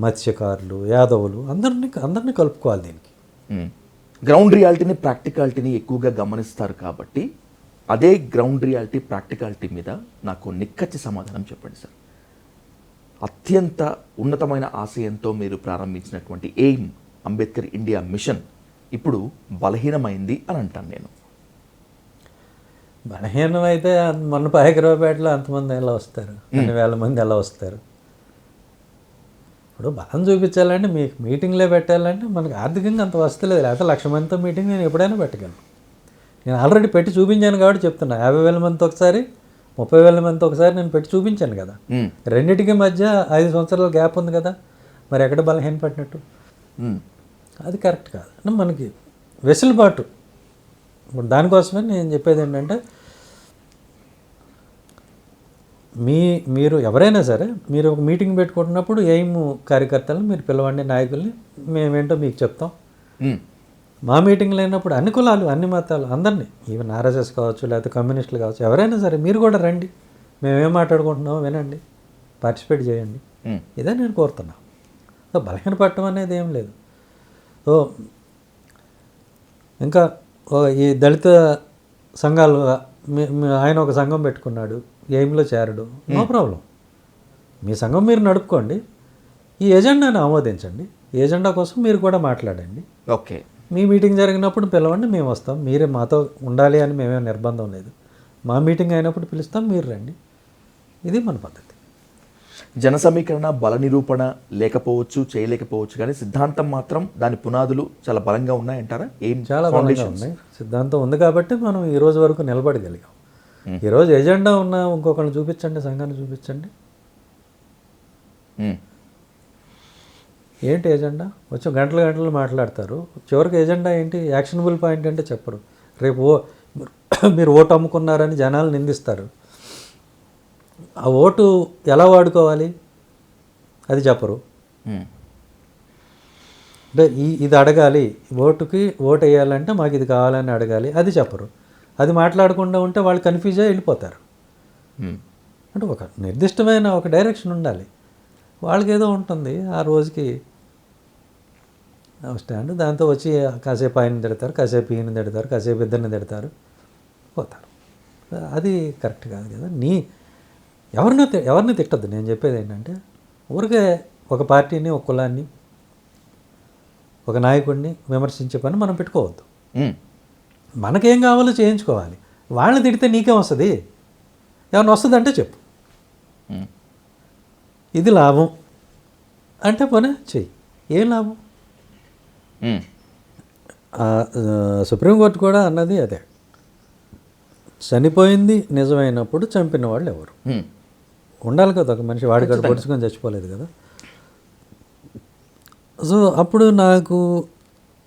Speaker 2: మత్స్యకారులు, యాదవులు, అందరినీ కలుపుకోవాలి దీనికి.
Speaker 1: గ్రౌండ్ రియాలిటీని, ప్రాక్టికాలిటీని ఎక్కువగా గమనిస్తారు కాబట్టి అదే గ్రౌండ్ రియాలిటీ, ప్రాక్టికాలిటీ మీద నాకు నిక్కచ్చి సమాధానం చెప్పండి సార్. అత్యంత ఉన్నతమైన ఆశయంతో మీరు ప్రారంభించినటువంటి ఎయిమ్ అంబేద్కర్ ఇండియా మిషన్ ఇప్పుడు బలహీనమైంది అని అంటాను నేను.
Speaker 2: బలహీనం అయితే మొన్న పాయకరావుపేటలో అంతమంది ఎలా వస్తారు, అన్ని వేల మంది ఎలా వస్తారు? ఇప్పుడు బలం చూపించాలంటే మీకు మీటింగ్లే పెట్టాలంటే మనకు ఆర్థికంగా అంత వస్తలేదు, లేకపోతే 1,00,000 మందితో మీటింగ్ నేను ఎప్పుడైనా పెట్టగలను. నేను ఆల్రెడీ పెట్టి చూపించాను కాబట్టి చెప్తున్నా. 50,000 మందితో ఒకసారి, 30,000 మందితో ఒకసారి నేను పెట్టి చూపించాను కదా. రెండింటికి మధ్య 5 సంవత్సరాల గ్యాప్ ఉంది కదా, మరి ఎక్కడ బలహీన పట్టినట్టు? అది కరెక్ట్ కాదు. మనకి వెసులుబాటు. ఇప్పుడు దానికోసమే నేను చెప్పేది ఏంటంటే, మీరు ఎవరైనా సరే మీరు ఒక మీటింగ్ పెట్టుకుంటున్నప్పుడు ఎయిమ్ కార్యకర్తలను మీరు పిలవండి, నాయకుల్ని, మేమేంటో మీకు చెప్తాం. మా మీటింగ్లు అయినప్పుడు అన్ని కులాలు, అన్ని మతాలు, అందరినీ, ఈవెన్ ఆర్ఎస్ఎస్ కావచ్చు, లేకపోతే కమ్యూనిస్టులు కావచ్చు, ఎవరైనా సరే మీరు కూడా రండి, మేమేం మాట్లాడుకుంటున్నామో వినండి, పార్టిసిపేట్ చేయండి. ఇదే నేను కోరుతున్నా. సో బలహీన పట్టడం అనేది ఏం లేదు. సో ఇంకా ఈ దళిత సంఘాలు, ఆయన ఒక సంఘం పెట్టుకున్నాడు, ఎయిమ్లో చేరడు, నో ప్రాబ్లం. మీ సంఘం మీరు నడుపుకోండి, ఈ ఎజెండాను ఆమోదించండి, ఈ ఎజెండా కోసం మీరు కూడా మాట్లాడండి.
Speaker 1: ఓకే,
Speaker 2: మీ మీటింగ్ జరిగినప్పుడు పిలవండి, మేము వస్తాం. మీరే మాతో ఉండాలి అని మేమేం నిర్బంధం లేదు. మా మీటింగ్ అయినప్పుడు పిలుస్తాం, మీరు రండి. ఇది మన పద్ధతి.
Speaker 1: జన సమీకరణ బల నిరూపణ లేకపోవచ్చు, చేయలేకపోవచ్చు, కానీ సిద్ధాంతం మాత్రం దాని పునాదులు చాలా బలంగా ఉన్నాయంటారా? ఏం
Speaker 2: చాలా బలంగా ఉన్నాయి. సిద్ధాంతం ఉంది కాబట్టి మనం ఈ రోజు వరకు నిలబడగలిగాం. ఈరోజు ఎజెండా ఉన్న ఇంకొకరిని చూపించండి, సంఘాన్ని చూపించండి. ఏంటి ఎజెండా? వచ్చి గంటలు గంటలు మాట్లాడతారు, చివరికి ఎజెండా ఏంటి, యాక్షనబుల్ పాయింట్ అంటే చెప్పరు. రేపు మీరు ఓటు అమ్ముకున్నారని జనాలు నిందిస్తారు, ఆ ఓటు ఎలా వాడుకోవాలి అది చెప్పరు. అంటే ఇది అడగాలి, ఓటుకి ఓటు వేయాలంటే మాకు ఇది కావాలని అడగాలి, అది చెప్పరు. అది మాట్లాడకుండా ఉంటే వాళ్ళు కన్ఫ్యూజ్ అయ్యి వెళ్ళిపోతారు. అంటే ఒక నిర్దిష్టమైన ఒక డైరెక్షన్ ఉండాలి. వాళ్ళకి ఏదో ఉంటుంది ఆ రోజుకి స్టాండ్, దాంతో వచ్చి కాసేపు ఆయన తిడతారు, కాసేపు ఈయన తిడతారు, కాసేపు ఇద్దరిని తిడతారు, పోతారు. అది కరెక్ట్ కాదు కదా. ఎవరిని తిట్టద్దు. నేను చెప్పేది ఏంటంటే, ఊరికే ఒక పార్టీని, ఒక కులాన్ని, ఒక నాయకుడిని విమర్శించే పని మనం పెట్టుకోవద్దు. మనకేం కావాలో చేయించుకోవాలి. వాళ్ళని తిడితే నీకేం వస్తుంది? ఏమన్నా వస్తుందంటే చెప్పు, ఇది లాభం అంటే పని చెయ్యి. ఏం లాభం? సుప్రీంకోర్టు కూడా అన్నది అదే, చనిపోయింది నిజమైనప్పుడు చంపిన వాళ్ళు ఎవరు ఉండాలి కదా. ఒక మనిషి వాడికాడు పొడుచుకొని చచ్చిపోలేదు కదా. సో అప్పుడు నాకు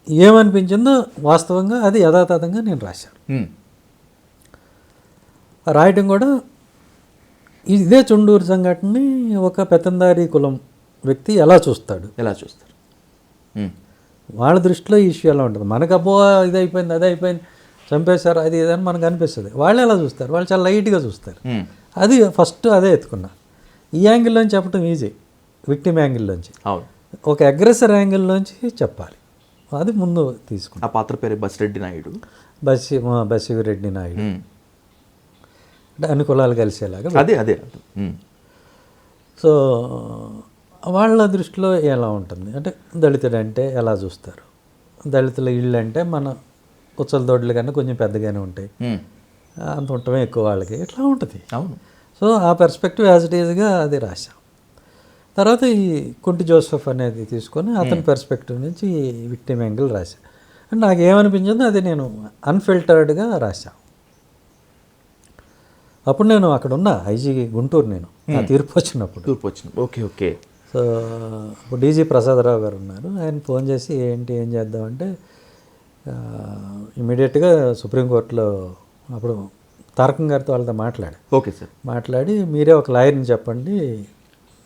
Speaker 2: ఏమనిపించిందో వాస్తవంగా అది యథాతథంగా నేను రాశాను. రాయటం కూడా ఇదే చుండూరు సంఘటనని ఒక పెత్తందారీ కులం వ్యక్తి ఎలా చూస్తారు వాళ్ళ దృష్టిలో ఈ ఇష్యూ ఎలా ఉంటుంది. మనకు అబ్బో ఇది అయిపోయింది, అది అయిపోయింది, చంపేశారు, అది ఇదని మనకు అనిపిస్తుంది. వాళ్ళు ఎలా చూస్తారు? వాళ్ళు చాలా లైట్గా చూస్తారు. అది ఫస్ట్ అదే ఎత్తుకున్నా. ఈ యాంగిల్లోంచి చెప్పడం ఈజీ, విక్టిమ్ యాంగిల్లోంచి. ఒక అగ్రెసర్ యాంగిల్లోంచి చెప్పాలి, అది ముందు తీసుకున్నా.
Speaker 1: ఆ పాత్ర పేరు బసిరెడ్డి నాయుడు.
Speaker 2: బసిరెడ్డి నాయుడు అంటే అన్ని కులాలు కలిసేలాగా.
Speaker 1: అదే.
Speaker 2: సో వాళ్ళ దృష్టిలో ఎలా ఉంటుంది అంటే, దళితుడు అంటే ఎలా చూస్తారు, దళితుల ఇళ్ళు అంటే మన ఉచ్చల దొడ్లు కన్నా కొంచెం పెద్దగానే ఉంటాయి, అంత ఉండటమే ఎక్కువ వాళ్ళకి, ఇట్లా ఉంటుంది.
Speaker 1: అవును.
Speaker 2: సో ఆ పర్స్పెక్టివ్ యాజ్ ఇట్ ఈజ్గా అది రాశాం. తర్వాత ఈ కుంటి జోసెఫ్ అనేది తీసుకొని అతని పర్స్పెక్టివ్ నుంచి విక్టిమ్ యాంగిల్ రాశాను. అండ్ నాకు ఏమనిపించిందో అది నేను అన్ఫిల్టర్డ్గా రాశాను. అప్పుడు నేను అక్కడ ఉన్న ఐజీ గుంటూరు, నేను ఆ తీర్పు వచ్చినప్పుడు.
Speaker 1: ఓకే.
Speaker 2: సో ఇప్పుడు డీజీ ప్రసాదరావు గారు ఉన్నారు, ఆయన ఫోన్ చేసి ఏం చేద్దామంటే ఇమీడియట్గా సుప్రీంకోర్టులో అప్పుడు తారకం గారితో వాళ్ళతో మాట్లాడారు.
Speaker 1: Okay sir.
Speaker 2: మాట్లాడి మీరే ఒక లాయర్ని చెప్పండి,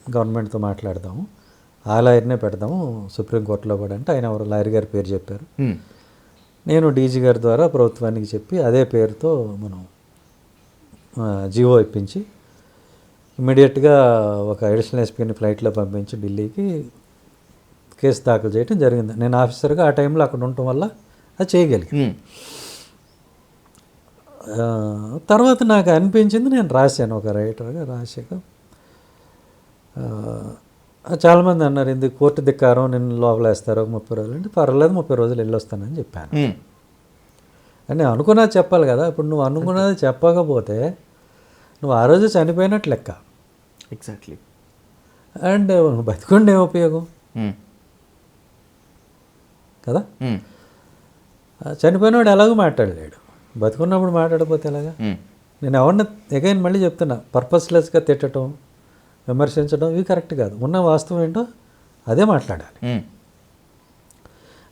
Speaker 2: గవర్నమెంట్తో మాట్లాడదాము, ఆ లాయర్నే పెడదాము సుప్రీంకోర్టులో కూడా అంటే ఆయన ఎవరు లాయర్ గారి పేరు చెప్పారు. నేను డీజీ గారి ద్వారా ప్రభుత్వానికి చెప్పి అదే పేరుతో మనం జీవో ఇప్పించి ఇమ్మీడియట్గా ఒక అడిషనల్ ఎస్పీని ఫ్లైట్లో పంపించి ఢిల్లీకి కేసు దాఖలు చేయడం జరిగింది. నేను ఆఫీసర్గా ఆ టైంలో అక్కడ ఉండటం వల్ల అది చేయగలిగాను. తర్వాత నాకు అనిపించింది, నేను రాశాను ఒక రైటర్గా. రాశాక చాలామంది అన్నారు, ఎందుకు కోర్టు ధిక్కారం, నిన్ను లోపలేస్తారు ఒక 30 రోజులు అంటే, పర్వాలేదు 30 రోజులు వెళ్ళొస్తానని చెప్పాను. అని అనుకున్నది చెప్పాలి కదా. ఇప్పుడు నువ్వు అనుకున్నది చెప్పకపోతే నువ్వు ఆ రోజు చనిపోయినట్టు లెక్క.
Speaker 1: ఎగ్జాక్ట్లీ.
Speaker 2: అండ్ నువ్వు బతికుండే ఏం ఉపయోగం కదా. చనిపోయినవాడు ఎలాగో మాట్లాడలేడు, బతుకున్నప్పుడు మాట్లాడకపోతే ఎలాగా. నేను ఎవరిని ఎగైన్ మళ్ళీ చెప్తున్నా, పర్పస్లెస్గా తిట్టడం, విమర్శించడం ఇవి కరెక్ట్ కాదు. ఉన్న వాస్తవం ఏంటో అదే మాట్లాడాలి.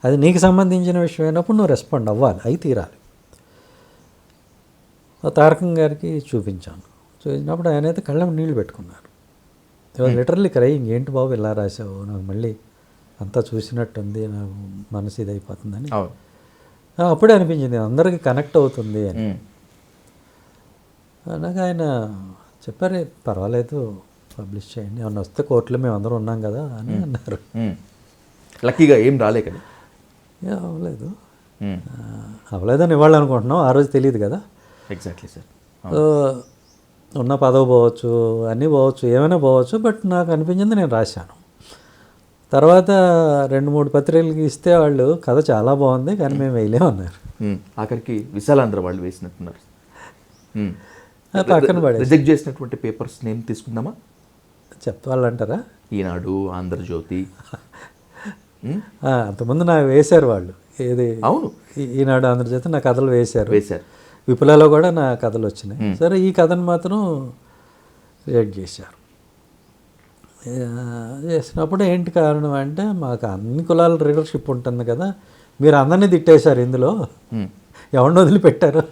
Speaker 2: అది నీకు సంబంధించిన విషయం అయినప్పుడు నువ్వు రెస్పాండ్ అవ్వాలి, అయి తీరాలి. తారకం గారికి చూపించాను. చూపించినప్పుడు ఆయన అయితే కళ్ళ నీళ్ళు పెట్టుకున్నారు. ఇవాళ లిటరల్లీ క్రైయింగ్, ఏంటి బాబు ఇలా రాసావు, నాకు మళ్ళీ అంతా చూసినట్టుంది, నాకు మనసు ఇది అయిపోతుందని. అప్పుడే అనిపించింది అందరికీ కనెక్ట్ అవుతుంది అని. నాకు ఆయన చెప్పారు, పర్వాలేదు పబ్లిష్ చేయండి, ఏమన్నా వస్తే కోర్టులో మేము అందరం ఉన్నాం కదా అని అన్నారు.
Speaker 1: లక్కీగా ఏం రాలే కదా.
Speaker 2: అవ్వలేదని ఇవ్వాలనుకుంటున్నాం, ఆ రోజు తెలియదు కదా.
Speaker 1: Exactly sir.
Speaker 2: ఉన్న పదవి పోవచ్చు, అన్నీ పోవచ్చు, ఏమైనా పోవచ్చు, బట్ నాకు అనిపించింది నేను రాశాను. తర్వాత 2-3 పత్రికలకి ఇస్తే వాళ్ళు కథ చాలా బాగుంది కానీ మేము వేయలేమన్నారు.
Speaker 1: ఆఖరికి విశాలాంధ్ర వాళ్ళు వేసినట్టున్నారు.
Speaker 2: పక్కన పడే
Speaker 1: రిజెక్ట్ చేసినటువంటి పేపర్స్ నేమ్ తీసుకుందామా?
Speaker 2: చెప్పాలంటారా?
Speaker 1: ఈనాడు, ఆంధ్రజ్యోతి.
Speaker 2: అంతకుముందు నాకు వేశారు వాళ్ళు, ఏది
Speaker 1: అవును,
Speaker 2: ఈనాడు, ఆంధ్రజ్యోతి నా కథలు వేశారు.
Speaker 1: వేశారు.
Speaker 2: విపులలో కూడా నా కథలు వచ్చినాయి. సరే, ఈ కథను మాత్రం రేట్ చేశారు. చేసినప్పుడు ఏంటి కారణం అంటే, మాకు అన్ని కులాల రీడర్షిప్ ఉంటుంది కదా, మీరు అందరినీ తిట్టేశారు ఇందులో, ఎవరిని వదిలిపెట్టారు,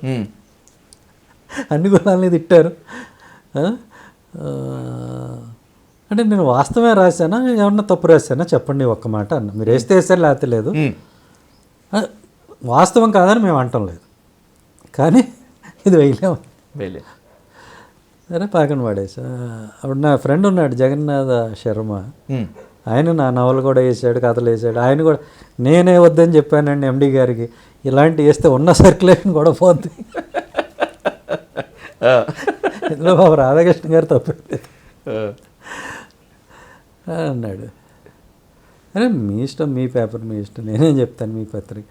Speaker 2: అన్ని కులాలని తిట్టారు. అంటే నేను వాస్తవమే రాశానా, ఏమన్నా తప్పు రాశానా చెప్పండి ఒక్క మాట అన్న. మీరు వేస్తే వేసారు, లేకపోతే లేదు. వాస్తవం కాదని మేము అంటం లేదు, కానీ ఇది వేయలేము. సరే పక్కన పడేసా. అప్పుడు నా ఫ్రెండ్ ఉన్నాడు జగన్నాథ శర్మ, ఆయన నా నవలు కూడా వేసాడు, కథలు వేసాడు. ఆయన కూడా నేనే వద్దని చెప్పానండి ఎండి గారికి, ఇలాంటి వేస్తే ఉన్న సర్క్యులేషన్ కూడా పోద్ది, ఇందులో బాబు రాధాకృష్ణ గారు తప్పలేదు అన్నాడు. అరే మీ ఇష్టం, మీ పేపర్ మీ ఇష్టం, నేనేం చెప్తాను మీ పత్రిక.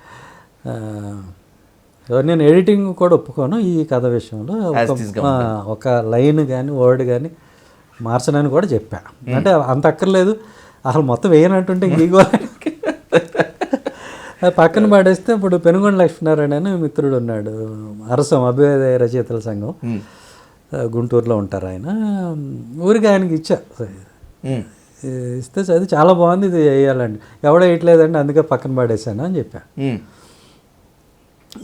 Speaker 2: నేను ఎడిటింగ్ కూడా ఒప్పుకోను ఈ కథ విషయంలో. ఒక లైన్ కానీ వర్డ్ కానీ మార్చనని కూడా చెప్పా. అంటే అంత అక్కర్లేదు, అసలు మొత్తం వేయనంటుంటే ఇంకో పక్కన పాడేస్తే. ఇప్పుడు పెనుగొండ లక్ష్మీనారాయణ అని మిత్రుడు ఉన్నాడు, అరసం అభ్యుదయ రచయితల సంఘం, గుంటూరులో ఉంటారు ఆయన. ఊరికి ఆయనకి ఇచ్చా, ఇస్తే చదివి చాలా బాగుంది, ఇది వేయాలండి. ఎవడో వేయట్లేదండి, అందుకే పక్కన పాడేశాను అని చెప్పా.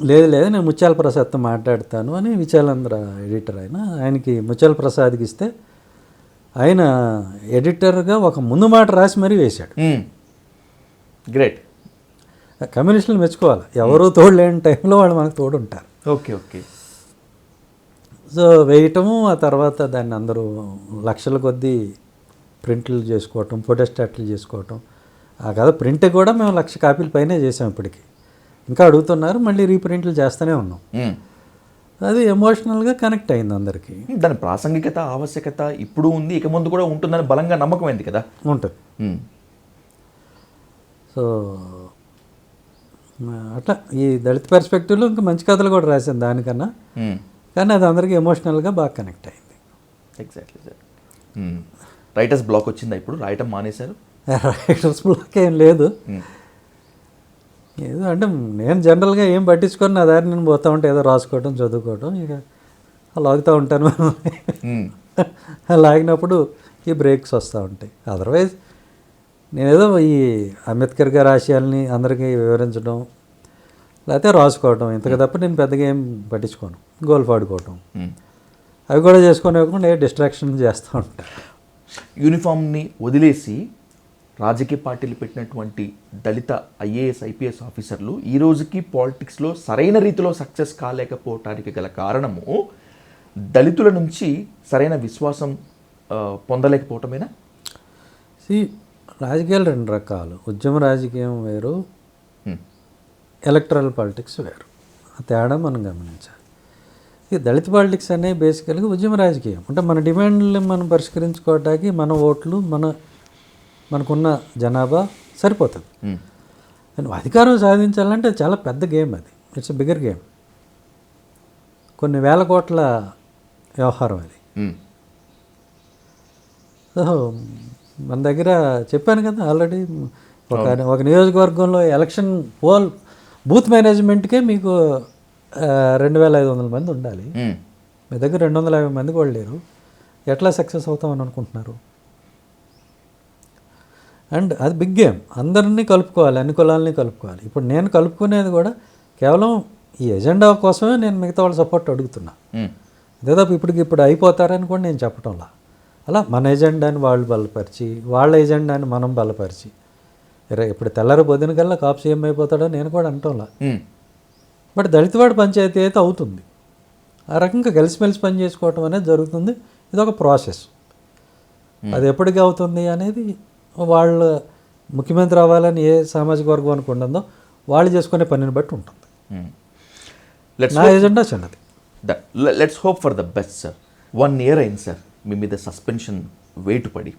Speaker 2: లేదు లేదు నేను ముత్యాల ప్రసాద్తో మాట్లాడతాను అని విశాలాంధ్ర ఎడిటర్ ఆయనకి ముత్యాల ప్రసాద్కి ఇస్తే ఆయన ఎడిటర్గా ఒక ముందు మాట రాసి మరీ వేశాడు.
Speaker 1: గ్రేట్.
Speaker 2: కమ్యూనిస్టులు మెచ్చుకోవాలి, ఎవరూ తోడు లేని టైంలో వాళ్ళు మనకు తోడు ఉంటారు.
Speaker 1: Okay okay.
Speaker 2: సో వేయటము, ఆ తర్వాత దాన్ని అందరూ లక్షల కొద్దీ ప్రింట్లు చేసుకోవటం, ఫోటోస్టాట్లు చేసుకోవటం. ఆ కథ ప్రింట్ కూడా మేము 1,00,000 కాపీల పైనే చేసాం. ఇప్పటికి ఇంకా అడుగుతున్నారు, మళ్ళీ రీప్రింట్లు చేస్తూనే ఉన్నాం. అది ఎమోషనల్గా కనెక్ట్ అయింది అందరికీ.
Speaker 1: దాని ప్రాసంగికత, ఆవశ్యకత ఇప్పుడు ఉంది, ఇక ముందు కూడా ఉంటుందని బలంగా నమ్మకం అయింది కదా.
Speaker 2: ఉంటుంది. సో అట్లా ఈ దళిత పర్స్పెక్టివ్లో ఇంకా మంచి కథలు కూడా రాశాను దానికన్నా, కానీ అది అందరికీ ఎమోషనల్గా బాగా కనెక్ట్ అయింది.
Speaker 1: Exactly sir. రైటర్స్ బ్లాక్ వచ్చిందా ఇప్పుడు? రాయటం మానేశారు?
Speaker 2: రైటర్స్ బ్లాక్ ఏం లేదు. ఏదో అంటే నేను జనరల్గా ఏం పట్టించుకొని నా దారి నేను పోతూ ఉంటే ఏదో రాసుకోవటం, చదువుకోవటం, ఇక లాగుతూ ఉంటాను. లాగినప్పుడు ఈ బ్రేక్స్ వస్తూ ఉంటాయి. అదర్వైజ్ నేనేదో ఈ అంబేద్కర్ గారి ఆశయాల్ని అందరికీ వివరించడం, లేకపోతే రాసుకోవటం, ఇంతకు తప్ప నేను పెద్దగా ఏం పట్టించుకోను. గోల్ఫ్ ఆడుకోవటం అవి కూడా చేసుకోనివ్వకుండా ఏ డిస్ట్రాక్షన్ చేస్తూ ఉంటాను.
Speaker 1: యూనిఫామ్ని వదిలేసి రాజకీయ పార్టీలు పెట్టినటువంటి దళిత ఐఏఎస్ ఐపీఎస్ ఆఫీసర్లు ఈ రోజుకి పాలిటిక్స్లో సరైన రీతిలో సక్సెస్ కాలేకపోవటానికి గల కారణము దళితుల నుంచి సరైన విశ్వాసం పొందలేకపోవటమేనా?
Speaker 2: రాజకీయాలు 2 రకాలు. ఉద్యమ రాజకీయం వేరు, ఎలక్టరల్ పాలిటిక్స్ వేరు. ఆ తేడా మనం గమనించాలి. ఈ దళిత పాలిటిక్స్ అనేవి బేసికల్గా ఉద్యమ రాజకీయం. అంటే మన డిమాండ్లు మనం పరిష్కరించుకోవడానికి మన ఓట్లు, మనకున్న జనాభా సరిపోతుంది. అధికారం సాధించాలంటే చాలా పెద్ద గేమ్ అది. It's a bigger game. కొన్ని వేల కోట్ల వ్యవహారం అది. సో మన దగ్గర చెప్పాను కదా ఆల్రెడీ, ఒక నియోజకవర్గంలో ఎలక్షన్ బూత్ మేనేజ్మెంట్కే మీకు 2,500 మంది ఉండాలి. మీ దగ్గర 250 మంది కూడా లేరు. ఎట్లా సక్సెస్ అవుతామని అనుకుంటున్నారు? అండ్ అది బిగ్ గేమ్. అందరినీ కలుపుకోవాలి, అన్ని కులాలని కలుపుకోవాలి. ఇప్పుడు నేను కలుపుకునేది కూడా కేవలం ఈ ఎజెండా కోసమే నేను మిగతా వాళ్ళ సపోర్ట్ అడుగుతున్నా. దాదాపు ఇప్పుడు అయిపోతారని కూడా నేను చెప్పటంలా. అలా మన ఎజెండాని వాళ్ళు బలపరిచి, వాళ్ళ ఎజెండాని మనం బలపరిచి, ఇప్పుడు తెల్లారి పొద్దున కల్లా కాపు సీఎం అయిపోతాడో నేను కూడా అంటంలా. బట్ దళితవాడి పంచాయతీ అయితే అవుతుంది. ఆ రకంగా కలిసిమెలిసి పని చేసుకోవటం అనేది జరుగుతుంది. ఇది ఒక ప్రాసెస్. అది ఎప్పటికీ అవుతుంది అనేది వాళ్ళ ముఖ్యమంత్రి అవ్వాలని ఏ సామాజిక వర్గం అనుకుంటుందో వాళ్ళు చేసుకునే పనిని బట్టి ఉంటుంది. నా ఎజెండా చిన్నది.
Speaker 1: Let's hope for the best sir. 1 year అయింది సార్ మీ మీద సస్పెన్షన్ వేటు పడి.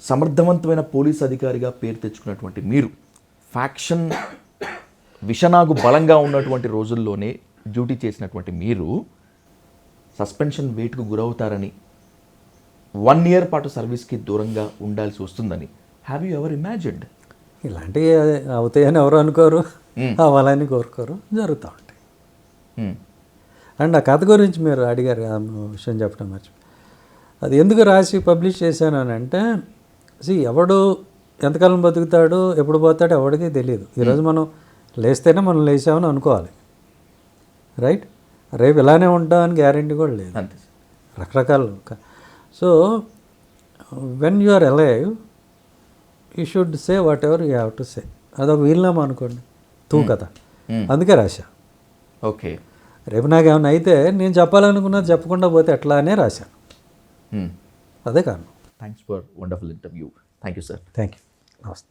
Speaker 1: సమర్థవంతమైన పోలీస్ అధికారిగా పేరు తెచ్చుకున్నటువంటి మీరు, ఫ్యాక్షన్ విషనాగు బలంగా ఉన్నటువంటి రోజుల్లోనే డ్యూటీ చేసినటువంటి మీరు సస్పెన్షన్ వేటుకు గురవుతారని 1 year పాటు సర్వీస్కి దూరంగా ఉండాల్సి వస్తుందని హ్యావ్ యూ ఎవర్ ఇమాజిన్డ్?
Speaker 2: ఇలాంటివి అవుతాయని ఎవరు అనుకోరు, అవ్వాలని కోరుకోరు, జరుగుతూ ఉంటాయి. అండ్ ఆ కథ గురించి మీరు అడిగారు, ఆ విషయం చెప్పడం మర్చిపోయి. అది ఎందుకు రాసి పబ్లిష్ చేశాను అని అంటే, ఎవడు ఎంతకాలం బతుకుతాడు, ఎప్పుడు పోతాడో ఎవడికి తెలియదు. ఈరోజు మనం లేస్తేనే మనం లేచామని అనుకోవాలి, రైట్? రేపు ఇలానే ఉంటామని గ్యారంటీ కూడా లేదు.
Speaker 1: అంతే.
Speaker 2: రకరకాలు. So when you are alive you should say whatever you have to say. అదొక వీలునామా అనుకోండి, తూ కదా. అందుకే రాశా.
Speaker 1: ఓకే.
Speaker 2: రేపు నాకేమైనా అయితే నేను చెప్పాలనుకున్నది చెప్పకుండా పోతే ఎట్లా అనే రాశాను. అదే కారణం.
Speaker 1: Thanks for wonderful interview. Thank you sir.
Speaker 2: Thank you. నమస్తే.